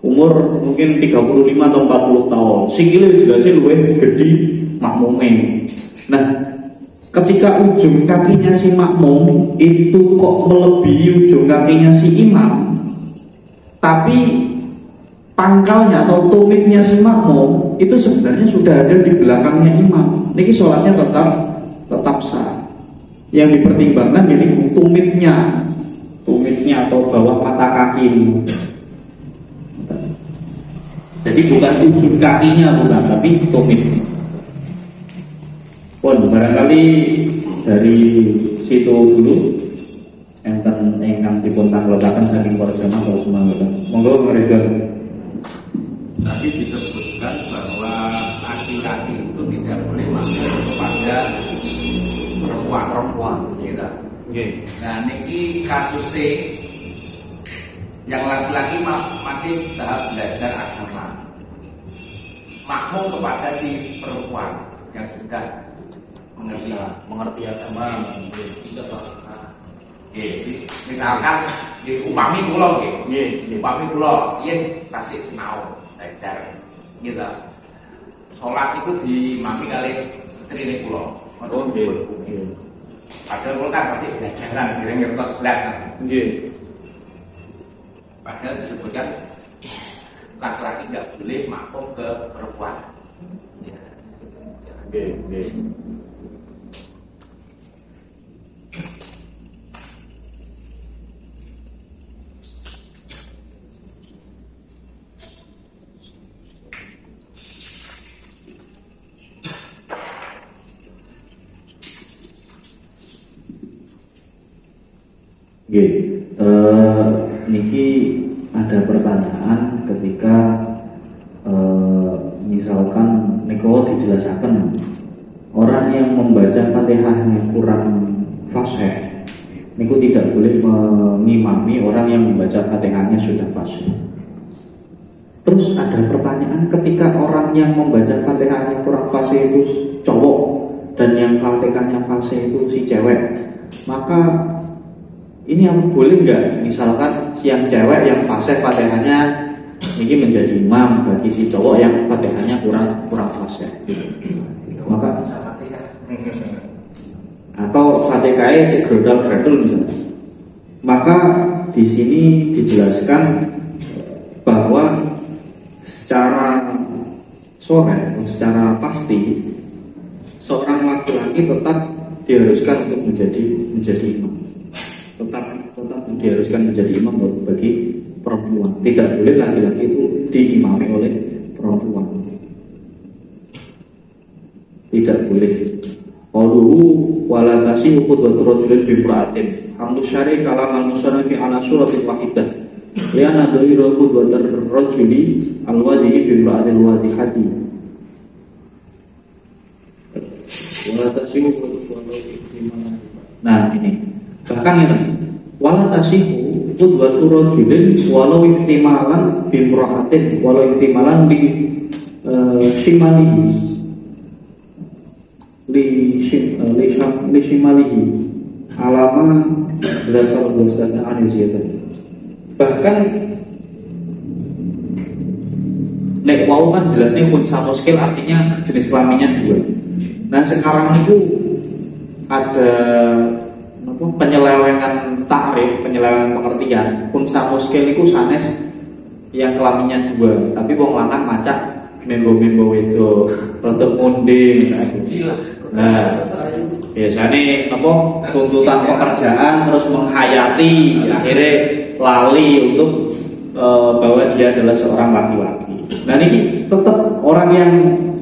Umur mungkin 35 atau 40 tahun. Sikile jelasnya luwih gede makmumnya. Nah, ketika ujung kakinya si makmum itu kok melebihi ujung kakinya si imam, tapi pangkalnya atau tumitnya si makmum itu sebenarnya sudah ada di belakangnya imam. Niki sholatnya tetap sah. Yang dipertimbangkan ini tumitnya atau bawah mata kaki. Jadi bukan ujung kakinya bukan, tapi tumit. Pun barangkali dari situ dulu enten ingkang dipun tanglepaken saking para jamaah kalau semangat. Monggo ngregan. Tadi disebutkan bahwa laki-laki itu tidak boleh masuk kepada perempuan, gitu. Nah, ini kasusnya yang laki-laki masih tahap belajar agama, makmum kepada si perempuan yang sudah mengerti agama, bisa misalkan upami kula nggih, upami kula yen tasih sinau belajar gitu. Sholat itu diimami kali setrine kula. Oh nggih. Padahal kula kan tasih belajaran, kira ngertos belas kan. Nggih. Padahal disebutkan laki-laki tidak boleh makmum ke perempuan. Nggih. Niki ada pertanyaan ketika misalkan niko dijelaskan orang yang membaca Fatihahnya kurang fasih, niku tidak boleh mengimami orang yang membaca Fatihahnya sudah fasih. Terus ada pertanyaan ketika orang yang membaca Fatihahnya kurang fasih itu cowok dan yang Fatihahnya fasih itu si cewek, maka ini yang boleh nggak? Misalkan si yang cewek yang fasih Fatihahnya ini menjadi imam bagi si cowok yang Fatihahnya kurang fasih. Maka atau Fatihahnya si grodal misalnya. Maka di sini dijelaskan bahwa secara pasti seorang laki-laki tetap diharuskan untuk menjadi imam. Tetap diharuskan menjadi imam bagi perempuan. Tidak boleh laki-laki itu diimami oleh perempuan. Tidak boleh. Qauluhu wala tasihu qudwatu rajulin bi imra'atin. Hamdu syari kalaman musanafi ala suratil wahidah. Liana dhahiru qudwatar rajuli alwadihi bi imra'atil wadihati. Wala tasihu Nah ini bahkan ini wala tasihu qudwatu rajulin walau ihtimalan bi imra'atin walau ihtimalan bi shimalihi li shimalihi alama belajar bahasanya aniziyatan. Bahkan nek wau kan jelasnya khunsa muskil artinya jenis kelaminnya dua. Nah sekarang itu ada penyelewengan takrif, penyelewengan pengertian. Khunsa muskil itu sanes yang kelaminnya dua, tapi wong lanang macak membo-membo itu rada munding. Nah, biasanya apa tuntutan pekerjaan terus menghayati akhirnya lali untuk bahwa dia adalah seorang laki-laki. Nah ini tetap orang yang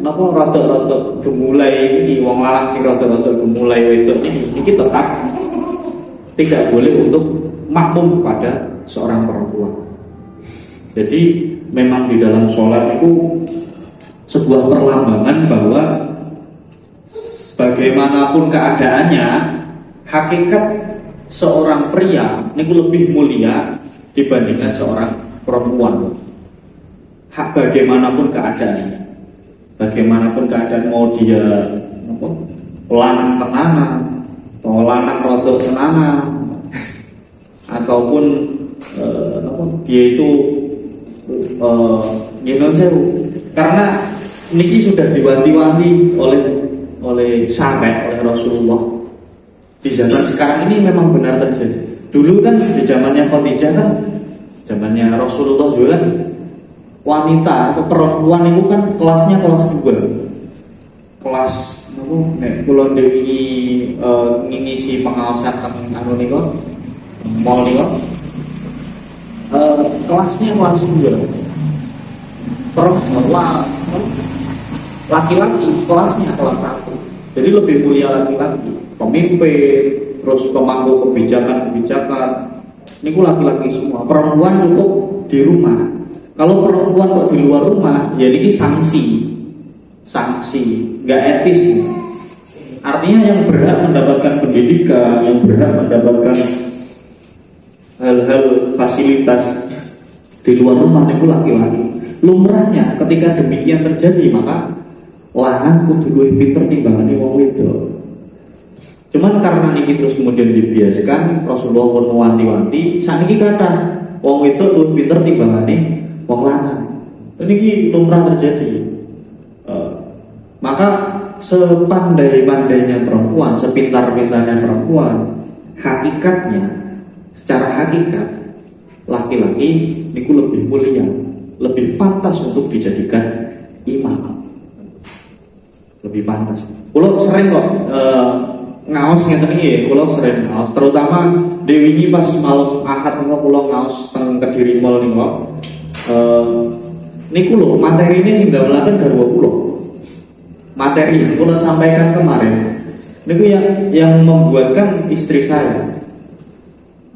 apa rada-rada gemulai ini wong lanang sing rada-rada gemulai itu ini tetap tidak boleh untuk makmum kepada seorang perempuan. Jadi memang di dalam sholat itu sebuah perlambangan bahwa bagaimanapun keadaannya, hakikat seorang pria itu lebih mulia dibandingkan seorang perempuan. Hak bagaimanapun keadaannya, bagaimanapun keadaan mau dia lanang tenanan atau lanang rodok tenanan ataupun dia itu karena niki sudah diwanti-wanti oleh sahabat, oleh Rasulullah. Di zaman sekarang ini memang benar terjadi. Dulu kan di zamannya Khadijah kan, zamannya Rasulullah juga kan, wanita atau perempuan itu kan kelasnya kelas 2. Kelas nek kula dewi ngisi pengawasan teng anu niku mall niku kelasnya kelas 2. Perempuan laki-laki kelasnya kelas 1. Jadi lebih mulia laki-laki, pemimpin, terus pemangku kebijakan. Ini laki-laki semua. Perempuan untuk di rumah. Kalau perempuan kok di luar rumah, ya ini sanksi, nggak etis. Artinya yang berhak mendapatkan pendidikan, yang berhak mendapatkan hal-hal fasilitas di luar rumah itu laki-laki. Lumrahnya ketika demikian terjadi, maka lanang kudu luwih pinter timbangane wong wedok. Cuman karena niki terus kemudian dibiasakan, Rasulullah pun mewanti-wanti, saniki kathah wong wedok luwih pinter timbangane wong lanang. Niki lumrah terjadi. Maka sepandai-pandainya perempuan, sepintar-pintarnya perempuan, hakikatnya secara hakikat laki-laki niku lebih mulia, lebih pantas untuk dijadikan imam. Lebih pantas. Kulo sering kok ngaos ngeten iki, kulo sering ngaos, terutama dewi ini pas malam Ahad niku kulo ngaos teng Kediri Mall niku. Niku lho materine sing ndamelaken garwa kulo. Materi yang kulo sampaikan kemarin niku yang membuatkan istri saya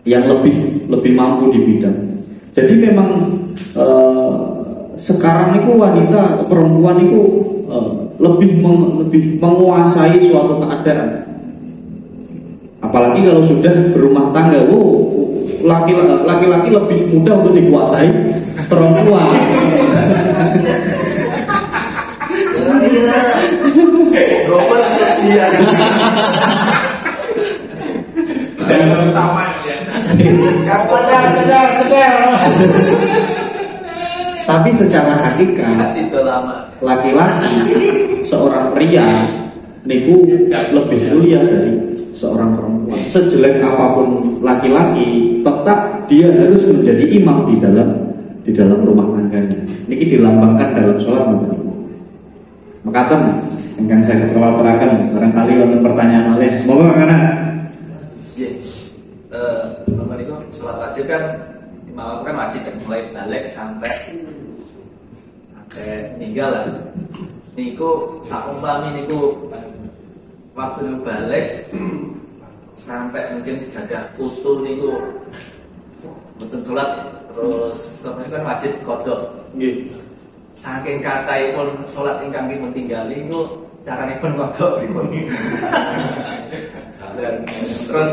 yang lebih mampu di bidang. Jadi memang sekarang niku wanita atau perempuan niku lebih menguasai suatu keadaan. Apalagi kalau sudah berumah tangga, laki-laki lebih mudah untuk dikuasai perempuan. Tapi secara hakikat laki-laki, seorang pria niku lebih mulia dari seorang perempuan. Sejelek apapun laki-laki, tetap dia harus menjadi imam di dalam rumah tangganya. Niki dilambangkan dalam sholat niku. Makaten ingkang saya ketrawaturaken barangkali wonten pertanyaan malih. Monggo Kang Anas. Bapak niku sholat wajib kan imam kan wajib kan mulai balik sampai meninggal lah. Niku saumpami niku waktu balik sampai mungkin gadah putu niku mboten sholat terus sampeyan kan wajib qodho. Nggih. Saking kathahipun sholat ingkang dipun tinggali niku caranipun qodho pripun. Terus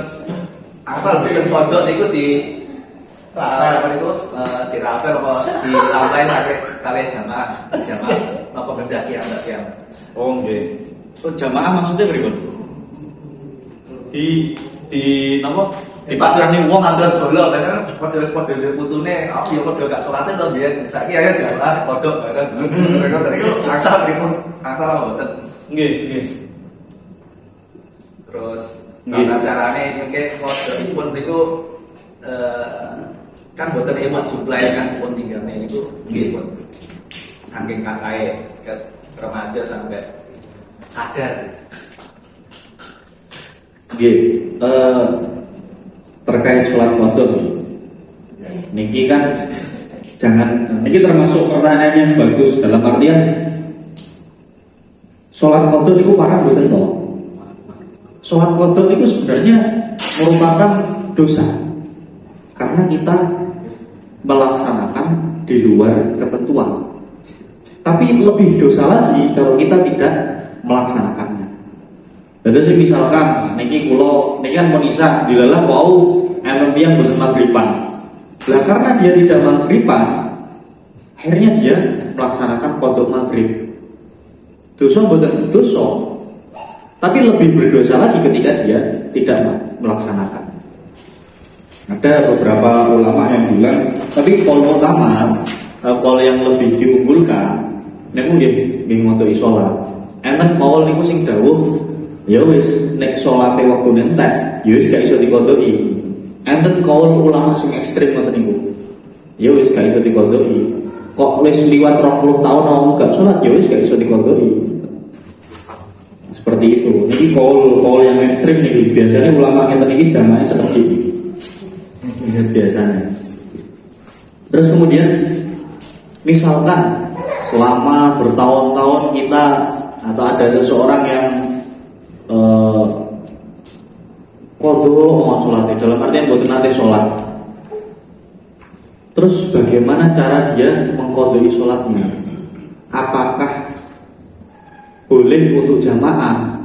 asal boten qodho niku di dirapel apa dilampain kalian jamaah apa gendaki yang Oh nggih. Oh jamaah maksudnya pripun? Di napa? Dipasrahne wong terus bola kan padha putune ya padha gak salate to biyen saiki ayo jamaah padha bareng. Mereka tadi asal pripun asal mboten. Nggih. Terus carane mungkin padha pun niku kan boten emat jumlahe kan pun tinggalne niku nggih pun. saking kakaknya ke remaja sampai sadar. Terkait sholat qadha niki kan niki termasuk pertanyaan yang bagus dalam artian sholat qadha niku parah mboten to. Sholat qadha niku sebenarnya merupakan dosa karena kita melaksanakan di luar ketentuan. Tapi lebih dosa lagi kalau kita tidak melaksanakannya. Jadi misalkan niki kan monisa dilalah mau enten tiyang boten maghriban. Lah karena dia tidak maghriban, akhirnya dia melaksanakan qadha maghrib. Dosa boten dosa. Tapi lebih berdosa lagi ketika dia tidak melaksanakan. Ada beberapa ulama yang bilang, tapi qaul utama, qaul yang lebih diunggulkan niku nggih ngotohi salat. Enten qaul niku sing dawuh ya wis nek salate wektune entek ya wis gak iso diqodhoki. Enten qaul ulama sing ekstrem ngoten niku. Ya wis gak iso diqodhoki. Kok wis liwat 20 tahun awakmu gak salat ya wis gak iso diqodhoki. Seperti itu. Ini qaul yang ekstrem niki biasanya ulama ngeten iki jamaah sedikit. Ini biasanya. Terus kemudian misalkan selama bertahun-tahun kita atau ada seseorang yang qadha sholat dalam artian boten nate sholat. Terus bagaimana cara dia mengqadai sholatnya? Apakah boleh untuk jamaah?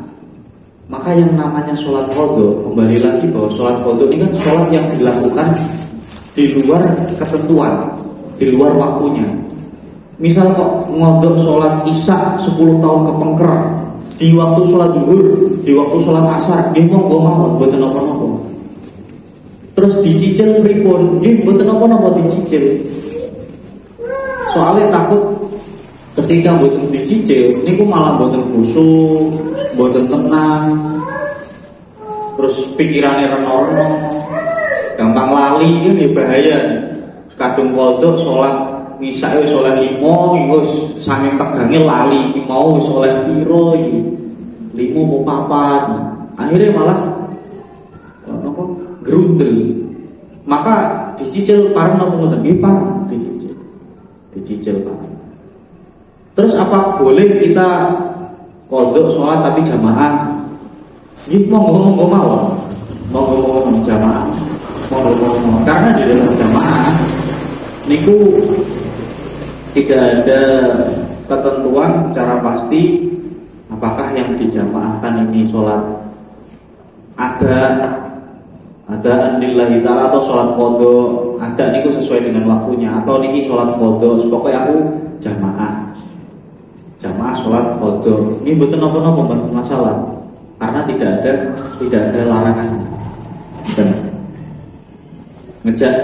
Maka yang namanya sholat qadha, kembali lagi bahwa sholat qadha ini kan sholat yang dilakukan di luar ketentuan, di luar waktunya. Misal kok ngodok sholat isya 10 tahun kepengker di waktu sholat zuhur, di waktu sholat asar, nggih monggo mawon mboten napa-napa. Terus dicicil pripun? Nggih mboten napa-napa dicicil. Soalnya takut ketika mboten dicicil niku malah mboten khusyuk, mboten tenang. Terus pikirannya reno-reno, gampang lali kan ya bahaya. Kadung kodok sholat misake wis oleh 5 iku saking tegange lali iki mau wis oleh piro iki 5 apa 4 akhirnya malah apa gerundel. Maka dicicil pareng napa ngoten nggih pareng dicicil pareng. Terus apa boleh kita qadha sholat tapi jamaah? Nggih monggo mawon jamaah monggo karena di dalam jamaah niku tidak ada ketentuan secara pasti apakah yang dijamaahkan ini sholat ada lillahi ta'ala atau sholat qadha. Ada niku sesuai dengan waktunya atau niki sholat qadha pokoknya aku jamaah sholat qadha. Ini mboten napa-napa masalah karena tidak ada larangan. Ngejak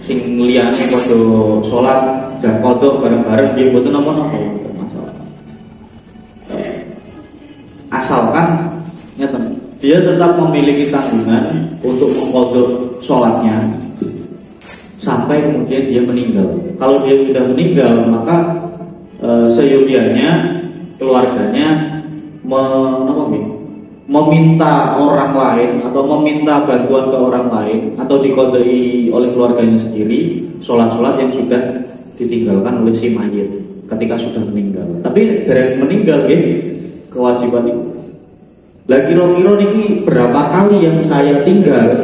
sing liyane padha salat jam qadha bareng-bareng nggih mboten napa-napa masalah. Asalkan ngeten, dia tetap memiliki tanggungan untuk mengqadha salatnya sampai kemudian dia meninggal. Kalau dia sudah meninggal maka seyogianya keluarganya meminta orang lain atau meminta bantuan ke orang lain atau diqadai oleh keluarganya sendiri sholat-sholat yang sudah ditinggalkan oleh si mayit ketika sudah meninggal. Tapi dari meninggal kewajiban itu. Lah kira-kira niki berapa kali yang saya tinggal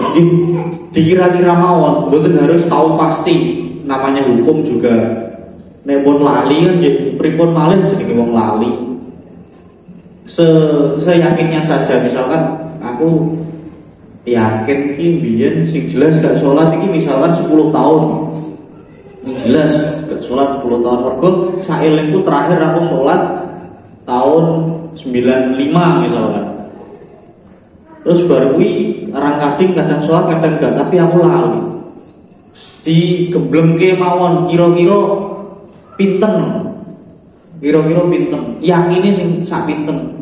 dikira-kira mawon, mboten harus tahu pasti. Namanya hukum juga nek pun lali kan pripun malih jenenge wong lali. Seyakinnya saja, misalkan aku yakin ki biyen sing jelas gak sholat iki misalkan 10 tahun. Jelas gak sholat 10 tahun mergo saelingku terakhir aku sholat tahun 95 misalkan. Terus baru kuwi orang kadang sholat kadang enggak, tapi aku lali. Digemblengke mawon kira-kira pinten. Yakine sing sak pinten.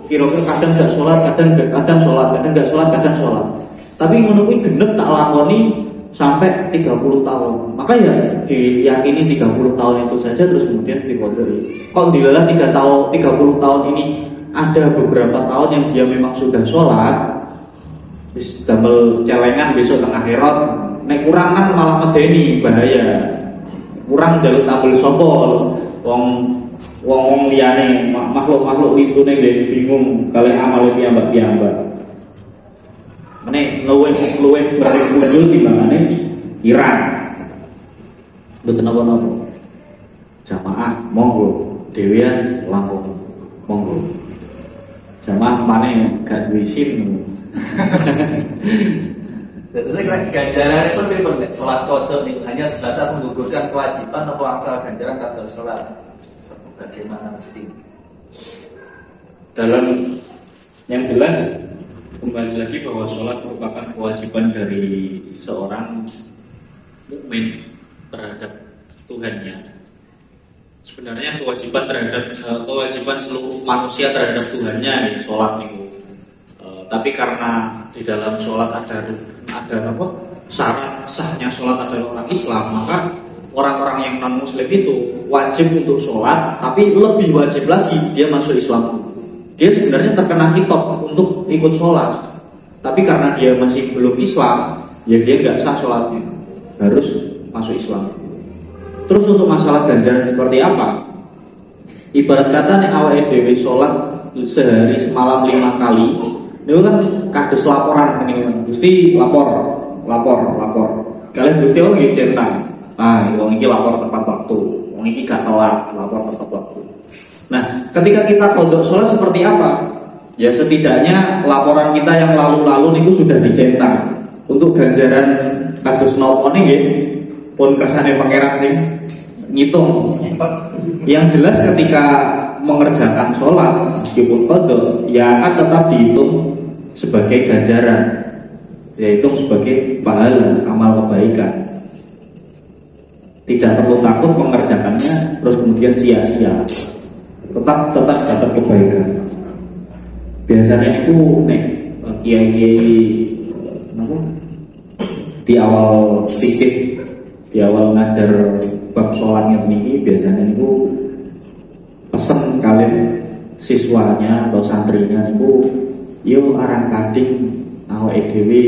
Kira-kira kadang enggak sholat, kadang sholat. Tapi ngono kuwi genep tak lakoni sampai 30 tahun. Maka ya diyakini 30 tahun itu saja terus kemudian dikodoi. Kok dilala 30 tahun ini ada beberapa tahun yang dia memang sudah sholat, wis damel celengan besok tengah akhirat, nek kurang kan malah medeni bahaya. Kurang jalur tampil sopol, wong liyane makhluk itu nih bingung kalian amal piyambak. Mene luweh bareng kunjul timbangane Iran. Mboten napa-napa. Jamaah monggo, dhewean langkung monggo. Jamaah pane gak duwe SIM. Jadi ganjaran itu memang sholat kodok nih hanya sebatas menggugurkan kewajiban atau angsal ganjaran kalau sholat. Bagaimana mesti? Dalam yang jelas kembali lagi bahwa sholat merupakan kewajiban dari seorang mukmin terhadap Tuhannya. Sebenarnya kewajiban seluruh manusia terhadap Tuhannya ya, sholat itu. Tapi karena di dalam sholat ada syarat sahnya sholat adalah orang Islam, maka orang-orang yang non Muslim itu wajib untuk sholat, tapi lebih wajib lagi dia masuk Islam. Dia sebenarnya terkena hitop untuk ikut sholat, tapi karena dia masih belum Islam, ya dia nggak sah sholatnya, harus masuk Islam. Terus untuk masalah ganjaran seperti apa? Ibarat kata nih awake dhewe sholat sehari semalam 5 kali. Itu kan kados laporan ini, Gusti lapor. Kalian Gusti wong nggih centang. Wong iki lapor tepat waktu. Wong iki gak telat, lapor tepat waktu. Nah, ketika kita kodok sholat seperti apa? Ya setidaknya laporan kita yang lalu-lalu niku sudah dicentang. Untuk ganjaran kados napa nggih pun kersane pangeran sing ngitung. Yang jelas ketika mengerjakan sholat meskipun kodok, ya akan tetap dihitung sebagai ganjaran, yaitu sebagai pahala amal kebaikan. Tidak perlu takut mengerjakannya terus kemudian sia-sia, tetap dapat kebaikan. Biasanya itu kiai di awal fikih, di awal ngajar bab sholatnya ini biasanya itu pesen kalian siswanya atau santrinya itu, yo arang kading awake dhewe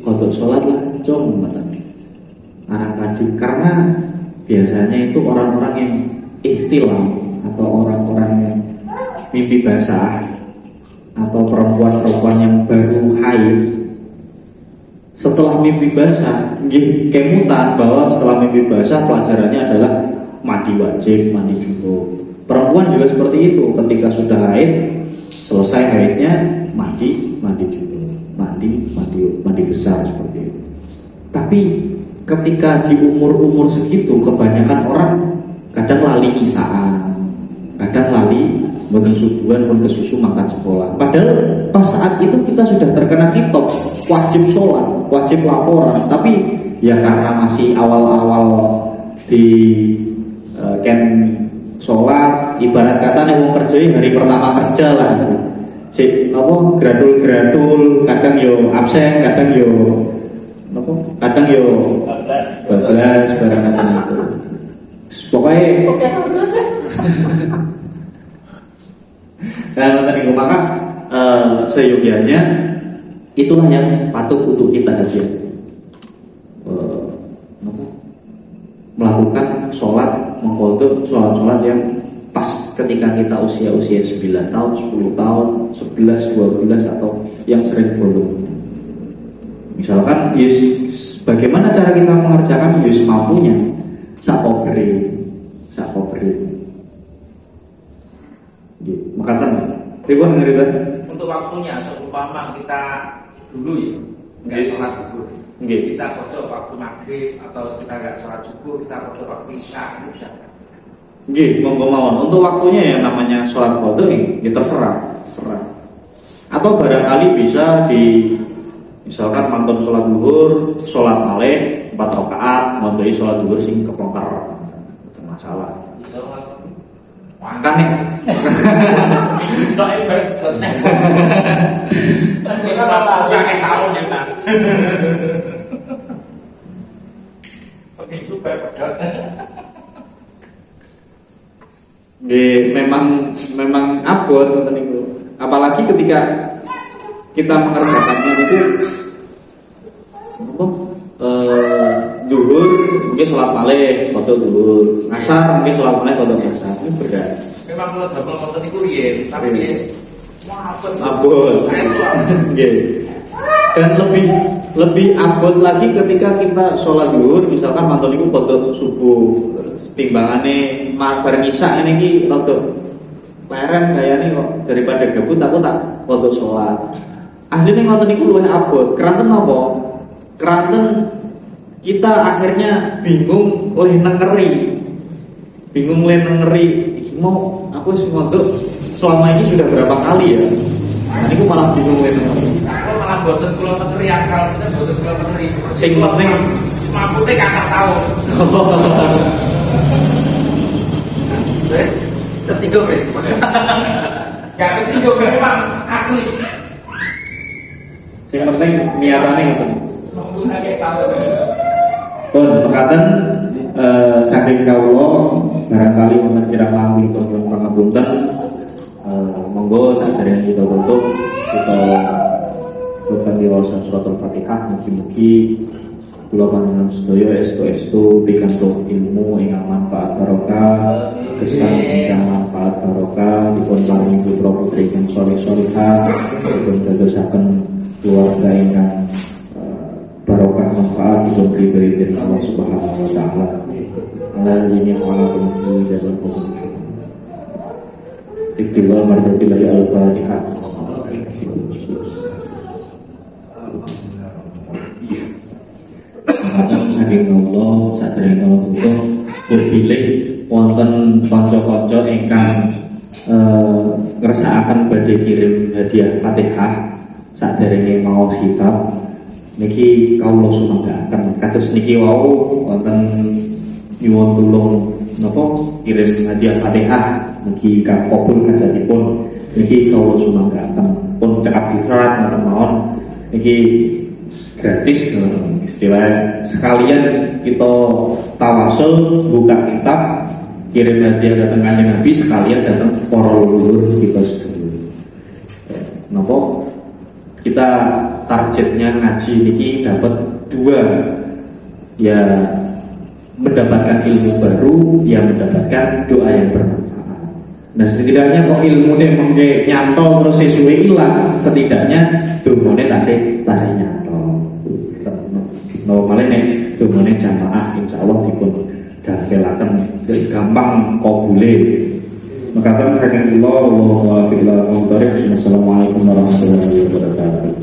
kodok sholat lah cung arang kading, karena biasanya itu orang-orang yang ihtilam atau orang-orang yang mimpi basah atau perempuan-perempuan yang baru haid setelah mimpi basah nggih kemutan bahwa setelah mimpi basah pelajarannya adalah mandi wajib, mandi junub. Perempuan juga seperti itu, ketika sudah haid, selesai haidnya mandi junub, mandi besar seperti itu. Tapi ketika di umur segitu, kebanyakan orang kadang lali isaan, kadang lali mboten subuhan pun kesusu makan sekolah. Padahal pas saat itu kita sudah terkena hitop, wajib sholat, wajib laporan. Tapi ya karena masih awal-awal di sholat, ibarat kata nih mau kerja hari pertama kerja lah. Gradul, kadang yo absen, kadang yo bablas barang itu. Pokoknya maka seyogianya itulah yang patut untuk kita aja melakukan sholat, mengkodok sholat yang pas ketika kita usia 9 tahun, 10 tahun, 11, 12 atau yang sering bolong. Misalkan bagaimana cara kita mengerjakan mampunya sakobri. Makatan ribuan ngeriban untuk waktunya seumpama kita dulu ya nggak sholat subuh, kita kodok waktu maghrib atau kita nggak sholat subuh, kita kodok waktu isya. Monggo mawon. Untuk waktunya yang namanya sholat kodok ini terserah. Atau barangkali bisa misalkan mantun sholat duhur, sholat malih 4 rakaat, ngontori sholat duhur sing kepongkar, masalah. Kan nih. Tok ibarat nek. Wis tahun ya, Mas. memang abot ngoten niku. Apalagi ketika kita mengerjakannya itu duhur mungkin sholat malih foto duhur, ngasar mungkin sholat malih foto ngasar. Ini berbeda. Memang kalau double foto niku riyen, tapi riyen abot. Nggih. Dan lebih abot lagi ketika kita sholat duhur, misalkan mantun niku foto subuh, timbangane bareng isya ini ki rada leren kayane kok daripada gabut aku tak foto sholat. Ahline ngoten niku luwih abot. Keranten napa? Keranten kita akhirnya bingung oleh nengeri. Iki mau aku wis ngontok selama ini sudah berapa kali ya? Nah, niku malah bingung oleh nengeri. Kalau malah boten kula menteri akal, kita boten kula menteri. Sing penting mamute kakak tahu. Tersinggung ya? Gak tersinggung, memang asli. sing penting niatane ngoten. Mamute kakak tahu. Pun mekaten saking kawula barangkali wonten kirang langkung pun pangapunten, monggo sadherek kita tutup kita bukan diwasa surat Al-Fatihah. Mugi-mugi kula panjenengan sedaya estu-estu pikantuk ilmu ingkang manfaat barokah, kesan ingkang manfaat barokah, dipun paringi putra putri ingkang saleh-salehah, dipun dadosaken keluarga ingkang barokah manfaat, dipun ridho Allah Subhanahu wa taala. Alladzi qala bihi jazal qawm. Iktibal martabillahi al-Fatihah. Saking Allah sadherek tutup berpilih wonten kanca-kanca ingkang ngersakaken badhe kirim hadiah Fatihah sadherenge maos kitab niki kawula sumanggaken kados niki wau wonten nyuwun tulung napa kirim hadiah Fatihah mugi kabul kajatipun niki kawula sumanggaken pun cekap diserat ngoten mawon niki gratis istilah sekalian kita tawasul buka kitab kirim hadiah datang Kanjeng Nabi sekalian datang para leluhur kita sedulur. Napa kita targetnya ngaji niki dapat 2 ya mendapatkan ilmu baru ya mendapatkan doa yang bermanfaat. Nah setidaknya kok ilmunya mengke nyantol terus sesuai hilang setidaknya dungane tasih nyantol. Normalnya nih dungane jamaah insyaallah dipun dakelaken gampang kabule. Maka kan saking kula wa billahi wa Assalamualaikum warahmatullahi wabarakatuh.